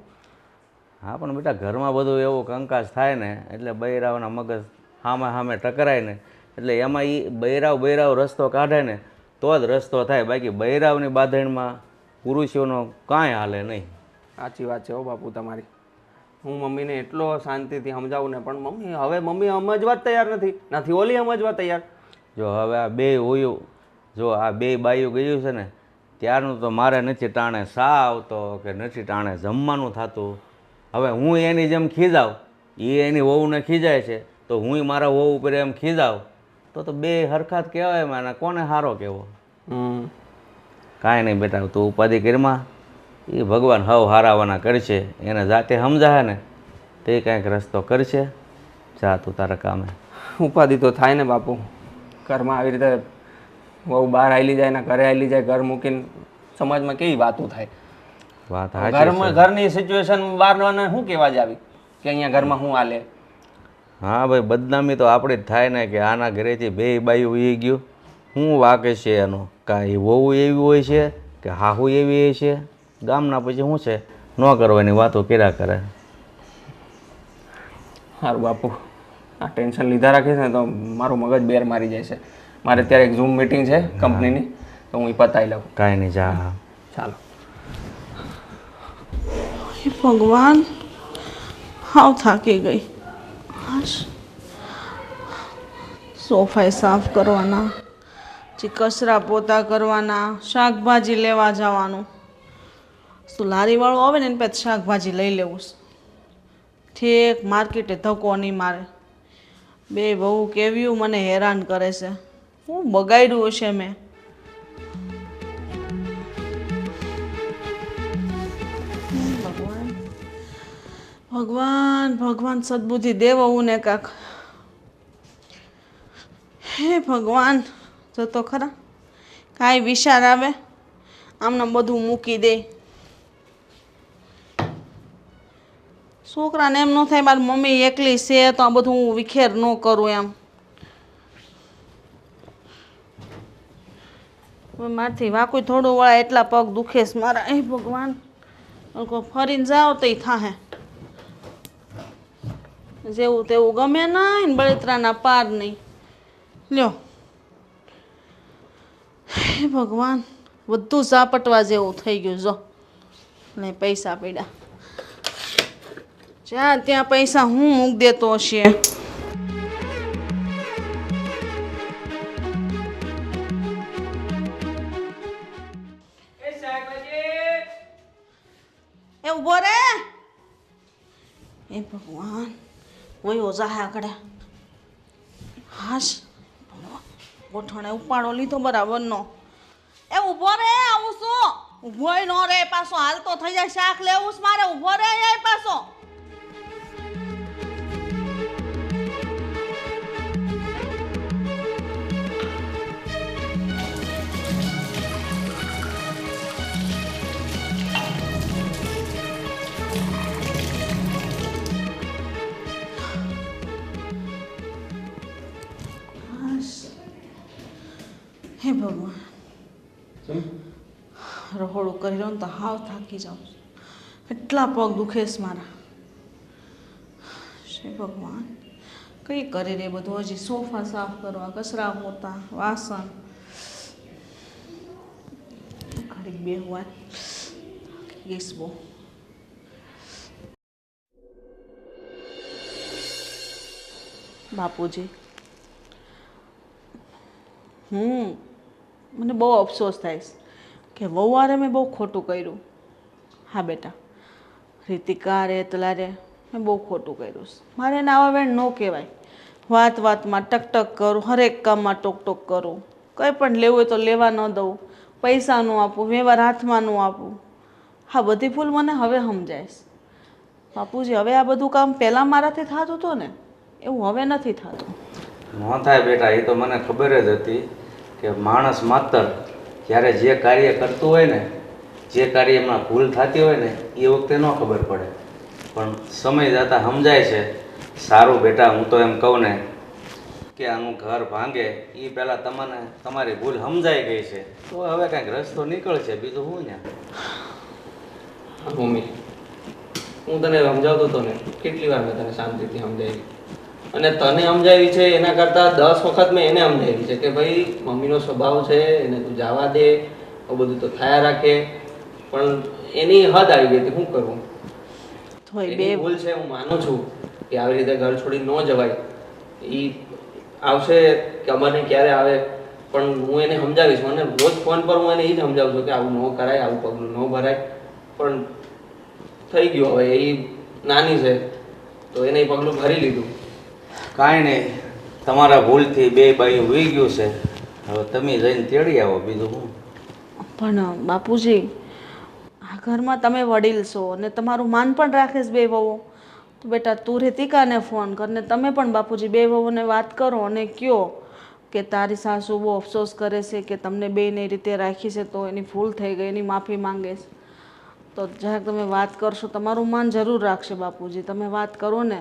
E: હા પણ બેટા ઘરમાં બધું એવું કંકાસ થાય ને એટલે બૈરાવના મગજ સામે ટકરાય ને એટલે એમાં એ બૈરાવ રસ્તો કાઢે ને તો જ રસ્તો થાય, બાકી બૈરાવની બાંધણીમાં પુરુષોનો કાંઈ હાલે નહીં.
C: સાચી વાત છે હો બાપુ તમારી. હું મમ્મીને એટલો શાંતિથી સમજાવું ને પણ મમ્મી સમજવા જ તૈયાર નથી ઓલી સમજવા તૈયાર.
E: જો હવે આ બે હોયું, જો આ બે બાયું ગયું છે ને ત્યારનું તો મારે નથી ટાણે સા આવતો કે નથી ટાણે જમવાનું થતું. હવે હું એની જેમ ખીજાવ, એ એની વહુને ખીજાય છે તો હું મારા વહુ ઉપર એમ ખીજાવ તો બે હરખાત કહેવાય માને કોને હારો કહેવો? કાંઈ નહીં બેટા, તું ઉપાધિ કરીમાં, એ ભગવાન હવ હારાવાના કરશે, એને જાતે સમજાય ને તે કાંઈક રસ્તો કરશે. જા તું તારા કામે.
C: ઉપાધિ તો થાય ને બાપુ. ઘરમાં આવી રીતે બહુ બહાર હાલી જાય ને ઘરે હાલી જાય, ઘર મૂકીને સમાજમાં કેવી વાતો થાય.
E: વાત સાચી
C: ઘરમાં
E: છે.
C: ઘરની સિચ્યુએશન બહારને શું કહેવા જ આવી કે અહીંયા ઘરમાં શું હાલે.
E: હા ભાઈ, બદનામી તો આપણી જ થાય ને કે આના ઘરેથી બે બાયું ઉઈ ગયું. શું વાકે છે એનો? કાંઈ વહુ એવી હોય છે કે હાહુ એવી હોય છે? ગામના પછી શું છે, ન કરવાની વાતો કર્યા કરે.
C: સારું બાપુ, આ ટેન્શન લીધા રાખીશ ને તો મારું મગજ બેર મારી જાય છે. મારે અત્યારે એક ઝૂમ મિટિંગ છે કંપનીની, તો હું એ પતાવી લઉં.
E: કાંઈ નહીં, જા.
C: ચાલો.
A: હે ભગવાન, હાવ થાકી ગઈ. હાશ, સોફાએ સાફ કરવાના, પછી કચરા પોતા કરવાના, શાકભાજી લેવા જવાનું. શું લારીવાળો આવે ને એની પાસે શાકભાજી લઈ લેવું છે. ઠેક માર્કેટે ધક્કો નહીં મારે. બે બહુ કેવ્યું મને હેરાન કરે છે. હું બગાડ્યું હશે મેં. ભગવાન ભગવાન ભગવાન સદબુદ્ધિ દેવો હું ને કાક. હે ભગવાન, જતો ખરા કાંઈ વિચાર આવે આમને બધું મૂકી દે. છોકરાને એમ ન થાય મારી મમ્મી એકલી છે તો આ બધું હું વિખેર ન કરું એમ. હવે મારથી વાકું થોડું વળાય એટલા પગ દુખે છે મારા. એ ભગવાન, ફરીને જાઓ તો એ થાહે. જેવું તેવું ગમે નહીં ને બળતરાના પાર નહીં. લ્યો, હે ભગવાન, બધું ઝાપટવા જેવું થઈ ગયું. જો ને પૈસા પડ્યા, જ્યાં ત્યાં પૈસા હું મૂક દેતો હશે. એ ઉભો રે. એ ભગવાન, કોઈ ઓઝા હે આગળ. હાશ, ગોઠણે ઉપાડો લીધો બરાબરનો. એ ઉભો રે, આવું શું? ઉભોય નો રે, પાછો હાલતો થઈ જાય. શાક લેવું છે મારે, ઉભો રે એ પાછો. હે ભગવાન, રહોડું કરી રહ્યો ને તો હાવ થાકી જાઉં છું. એટલા પગ દુખે છે મારા. હે ભગવાન, કઈ કરે રે બધું. હજી સોફા સાફ કરવા, કચરા પોતા, વાસણ. ઘડીક બેહવા ગેસ બહુ. બાપુજી, મને બહુ અફસોસ થાય છે કે વહુવારે મેં બહુ ખોટું કર્યું. હા બેટા, રીતિકા રે તલા રે મેં બહુ ખોટું કર્યું છે. મારે એને આવા વેણ ન કહેવાય. વાત વાતમાં ટકટક કરું, હરેક કામમાં ટોક કરું. કંઈ પણ લેવું હોય તો લેવા ન દઉં, પૈસા ન આપું, વ્યવહાર હાથમાં ન આપું. હા, બધી ભૂલ મને હવે સમજાય છે. બાપુજી, હવે આ બધું કામ પહેલાં મારાથી થતું હતું ને, એવું હવે નથી થતું.
E: ન થાય બેટા, એ તો મને ખબર જ હતી કે માણસ માત્ર જ્યારે જે કાર્ય કરતું હોય ને, જે કાર્યમાં ભૂલ થતી હોય ને, એ વખતે ન ખબર પડે, પણ સમય જતાં સમજાય છે. સારું બેટા, હું તો એમ કહું ને કે આનું ઘર ભાંગે એ પહેલાં તમને તમારી ભૂલ સમજાઈ ગઈ છે, તો હવે કાંઈક રસ્તો નીકળશે, બીજું શું ને.
C: મમ્મી, હું તને સમજાવતો હતો ને, કેટલી વાર મેં તને શાંતિથી સમજાવી. અને તને સમજાવી છે એના કરતાં 10 વખત મેં એને સમજાવી છે કે ભાઈ મમ્મીનો સ્વભાવ છે, એને તું જવા દે, આવું બધું તો થયા રાખે. પણ એની હદ આવી ગઈ હતી. શું કરવું? એની ભૂલ છે, હું માનું છું કે આવી રીતે ઘર છોડી ન જવાય. એ આવશે કે અમારે ક્યારે આવે, પણ હું એને સમજાવીશ. મને રોજ ફોન પર હું એને એ જ સમજાવું છું કે આવું ન કરાય, આવું પગલું ન ભરાય. પણ થઈ ગયું, હવે એ નાની છે તો એને એ પગલું ભરી લીધું.
E: કાંઈ નહીં, તમારા ભૂલથી બે બાયું હોઈ ગયું છે. હવે તમે જઈને તેડી આવો, બીજું શું.
A: પણ બાપુજી, આ ઘરમાં તમે વડીલ છો અને તમારું માન પણ રાખે છે બે વહુ, તો બેટા તું રીતિકાને ફોન કર ને તમે પણ બાપુજી બે વહુને વાત કરો અને કહો કે તારી સાસુ બહુ અફસોસ કરે છે કે તમને બેને રીતે રાખી છે તો એની ભૂલ થઈ ગઈ એની માફી માંગે છે. તો જરાક તમે વાત કરશો તમારું માન જરૂર રાખશે બાપુજી, તમે વાત કરો ને.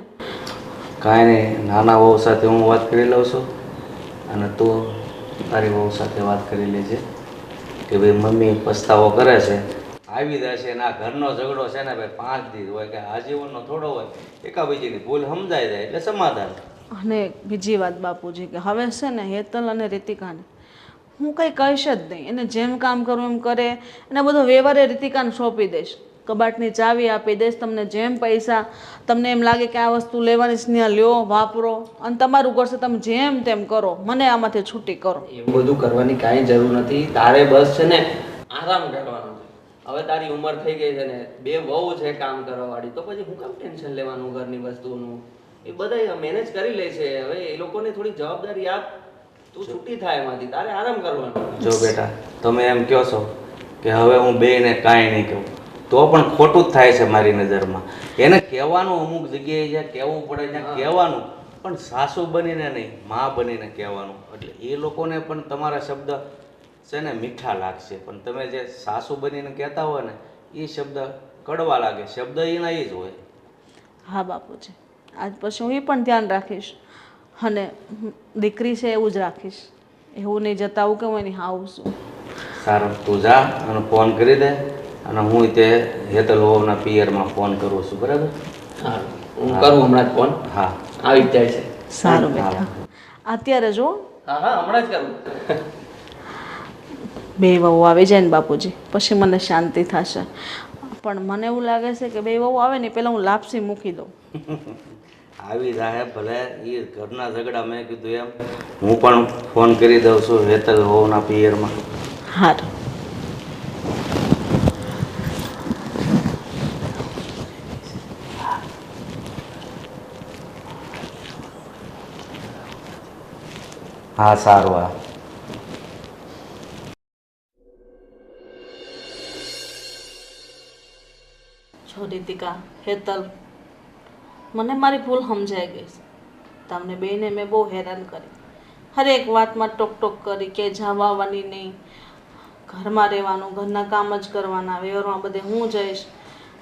E: કાંઈ નહીં, નાના વહુ સાથે હું વાત કરી લઉં છું અને તું તારી વહુ સાથે વાત કરી લેજે કે ભાઈ મમ્મી પસ્તાવો કરે છે, આવી જશે અને આ ઘરનો ઝઘડો છે ને ભાઈ 5 દિવસ હોય કે આજીવનનો થોડો હોય, એકાબીજીની ભૂલ સમજાઈ જાય એટલે સમાધાન.
A: અને બીજી વાત બાપુજી કે હવે છે ને હેતલ અને રીતિકાને હું કંઈ કહીશ જ નહીં. એને જેમ કામ કરવું એમ કરે, એને બધો વ્યવહાર એ રીતિકાને સોંપી દઈશ, કબાટની ચાવી આપી દઈશ. તમને જેમ પૈસા તમને એમ લાગે કે આ વસ્તુ લેવાની છે ત્યાં લ્યો, વાપરો અને તમારું કરશે તમે જેમ તેમ કરો, મને આમાંથી છૂટી કરો.
C: એવું બધું કરવાની કાંઈ જરૂર નથી. તારે બસ છે ને આરામ કરવાનો છે. હવે તારી ઉંમર થઈ ગઈ છે ને, 2 વહુ છે કામ કરવાવાળી, તો પછી હું કામ ટેન્શન લેવાનું ઘરની વસ્તુનું? એ બધા મેનેજ કરી લે છે. હવે એ લોકોને થોડી જવાબદારી આપ, તું છૂટી થાય એમાંથી, તારે આરામ કરવાનો.
E: જો બેટા, તમે એમ કહો છો કે હવે હું બેને કાંઈ નહીં કહું, તો પણ ખોટું જ થાય છે મારી નજરમાં. એને કહેવાનું અમુક જગ્યાએ જ્યાં કહેવું પડે ત્યાં કહેવાનું, પણ સાસુ બનીને નહીં, મા બનીને કહેવાનું. એટલે એ લોકોને પણ તમારા શબ્દ છે ને મીઠા લાગશે, પણ તમે જે સાસુ બનીને કહેતા હોય ને એ શબ્દ કડવા લાગે. શબ્દ એના એ જ હોય.
A: હા બાપુજી, આજ પછી હું એ પણ ધ્યાન રાખીશ અને દીકરી છે એવું જ રાખીશ. એવું નહીં જતાવું કે હું એની હાવ છું.
E: સારું, તું જા અને ફોન કરી દે અને હું તે હેતલ વહુના પિયરમાં ફોન કરું છું, બરાબર?
C: સારું, હું કરું હમણાં જ ફોન.
E: હા,
C: આવી જ જાય છે.
A: સારું બેટા, અત્યારે જો
C: હા હા, હમણાં જ કરું.
A: 2 વહુ આવી જાય ને બાપુજી પછી મને શાંતિ થશે. પણ મને એવું લાગે છે કે 2 વહુ આવે ને પહેલાં હું લાપસી મૂકી દઉં.
E: આવી જાય ભલે, એ ઘરના ઝઘડા મેં કીધું એમ હું પણ ફોન કરી દઉં છું હેતલ વહુના પિયરમાં.
A: સારું.
E: હા સારું. હા
A: જો રીતિકા, હેતલ, મને મારી ભૂલ સમજાઈ ગઈ છે. તમને બેને મેં બહુ હેરાન કરી, હરેક વાતમાં ટોક કરી કે જવાની નહીં, ઘરમાં રહેવાનું, ઘરના કામ જ કરવાના, વ્યવહારમાં બધે હું જઈશ,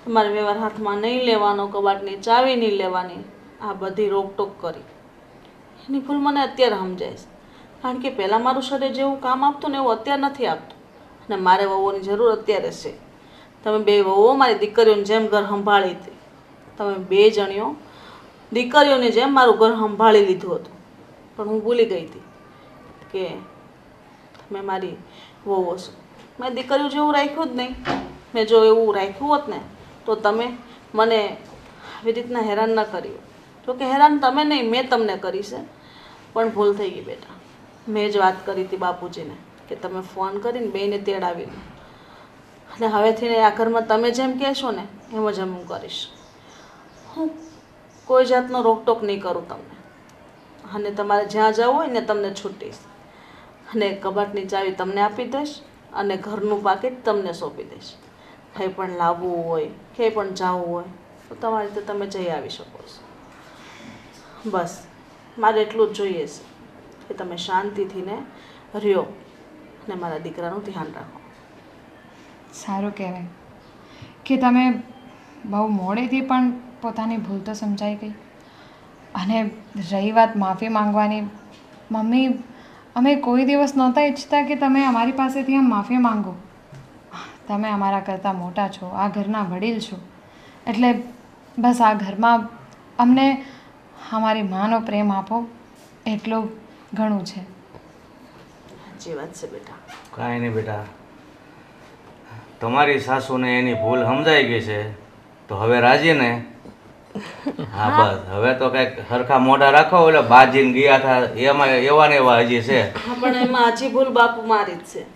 A: તમારે વ્યવહાર હાથમાં નહીં લેવાનો, કબાટની ચાવી નહીં લેવાની, આ બધી રોકટોક કરી. એની ભૂલ મને અત્યારે સમજાય છે. કારણ કે પહેલાં મારું શરીર જેવું કામ આપતું ને એવું અત્યારે નથી આપતું, અને મારે વહુઓની જરૂર અત્યારે છે. તમે 2 વહુઓ મારી દીકરીઓની જેમ ઘર સંભાળી હતી. તમે 2 જણીઓ દીકરીઓની જેમ મારું ઘર સંભાળી લીધું હતું, પણ હું ભૂલી ગઈ હતી કે તમે મારી વહુઓ છો. મેં દીકરીઓ જેવું રાખ્યું જ નહીં. મેં જો એવું રાખ્યું હોત ને તો તમે મને આવી રીતના હેરાન ન કર્યું. જોકે હેરાન તમે નહીં, મેં તમને કરી છે, પણ ભૂલ થઈ ગઈ બેટા. મેં જ વાત કરી હતી બાપુજીને કે તમે ફોન કરીને બેને તેડાવી લો, અને હવેથી આ ઘરમાં તમે જેમ કહેશો ને એમ જ હું કરીશ. હું કોઈ જાતનો રોકટોક નહીં કરું તમને, અને તમારે જ્યાં જવું હોય ને તમને છૂટીશ, અને કબાટની ચાવી તમને આપી દઈશ અને ઘરનું પાકીટ તમને સોંપી દઈશ. કંઈ પણ લાવવું હોય, કંઈ પણ જવું હોય તો તમારી રીતે તમે જઈ આવી શકો છો. બસ મારે એટલું જ જોઈએ છે કે તમે શાંતિથી ને રહ્યો અને મારા દીકરાનું ધ્યાન રાખો.
B: સારું કહેવાય કે તમે બહુ મોડેથી પણ પોતાની ભૂલ તો સમજાઈ ગઈ. અને રહી વાત માફી માંગવાની, મમ્મી અમે કોઈ દિવસ નહોતા ઈચ્છતા કે તમે અમારી પાસેથી આમ માફી માંગો. તમે અમારા કરતાં મોટા છો, આ ઘરના વડીલ છો, એટલે બસ આ ઘરમાં અમને અમારી માનો પ્રેમ આપો એટલું ઘણું છે.
A: સાચી વાત છે બેટા.
E: કાંઈ નહીં બેટા, તમારી સાસુને એની ભૂલ સમજાઈ ગઈ છે તો હવે રાજી ને? હા બસ, હવે તો કંઈક સરખા મોઢા રાખો. એટલે બાજીને ગયા હતા એમાં એવા ને એવા હજી છે.
A: હા, પણ એમાં હજી ભૂલ બાપુ મારી જ છે.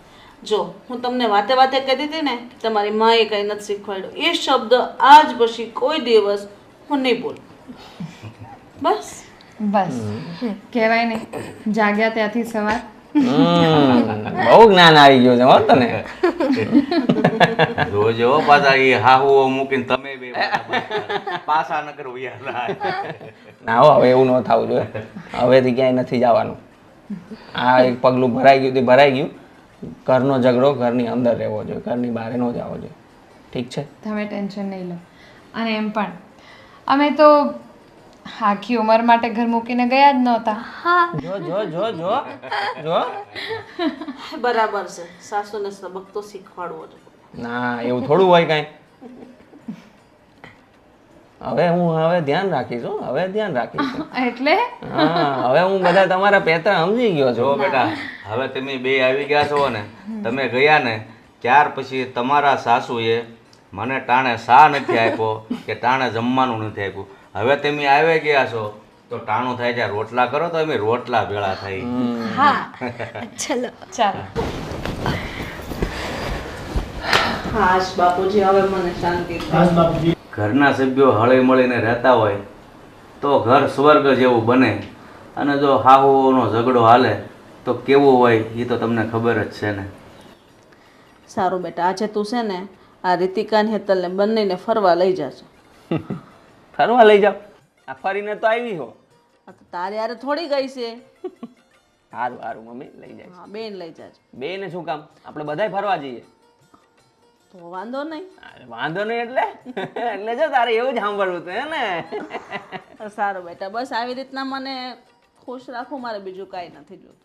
A: જો હું તમને વાતે વાતે કહેતી હતી ને કે તમારી માએ કંઈ નથી શીખવાડ્યું, એ શબ્દ આજ પછી કોઈ દિવસ હું નહીં બોલું. બસ
B: બસ કહેવાય ને, જાગ્યા ત્યાંથી સવાર.
C: બહુ જ્ઞાન આવી ગયું છે હો તને.
E: જોજો પાછા એ હાહુઓ મૂકીને તમે બે પાછા ન કરવું યાર.
C: ના હો, હવે એવું ન થવું જોઈએ. હવેથી ક્યાંય નથી જવાનું. આ એક પગલું ભરાઈ ગયું તે ભરાઈ ગયું. ઘરનો ઝઘડો ઘરની અંદર રહેવો જોઈએ, ઘરની બહાર ન જવો જોઈએ. ઠીક છે?
B: તમે ટેન્શન નહીં લો. અને એમ પણ અમે તો આખી ઉંમર માટે ઘર મૂકીને ગયા જ નહોતા.
C: જો જો જો જો જો.
A: બરાબર છે, સાસુને સબક તો શીખવાડવો જ પડે.
C: ના, એવું થોડું હોય કાંઈ. હવે ધ્યાન રાખીશ હો, હવે ધ્યાન રાખીશ.
B: એટલે
C: હા, હવે હું બધા તમારા પેતરા સમજી ગયો
E: જો
C: છું.
E: બેટા, હવે તમે બે આવી ગયા છો ને, તમે ગયા ને ત્યાર પછી તમારા સાસુએ મને ટાણે શા નથી આપ્યો કે ટાણે જમવાનું નથી આપ્યું. હવે તમે આવી ગયા છો તો ટાણું થાય ત્યાં રોટલા કરો તો અમે રોટલા ભેળા થઈ.
D: હા ચલો
B: ચાલો.
A: હાશ બાપુજી, હવે મને શાંતિ થઈ.
E: ઘરના સભ્યો હળી મળીને રહેતા હોય તો ઘર સ્વર્ગ જેવું બને. અને જો હાહુઓનો ઝઘડો હાલે તો કેવું હોય એ તો તમને ખબર જ છે ને.
A: સારું બેટા, આજે તું છે ને આ રીતિકાને હેતલને બંનેને ફરવા લઈ જાજો.
C: ફરવા લઈ જાઓ. આ ફરીને તો આવી હો.
A: આ તો તારે યારે થોડી ગઈ છે.
C: સારું સારું મમ્મી, લઈ જાય.
A: હા, બેન લઈ જાજો.
C: બે ને શું કામ, આપણે બધાય ફરવા જઈએ.
A: તો વાંધો નહીં.
C: અરે વાંધો નહીં એટલે એટલે જો તારે એવું જ સાંભળવું હતું હે ને.
A: સારું બેટા, બસ આવી રીતના મને ખુશ રાખો, મારે બીજું કાંઈ નથી જોતું.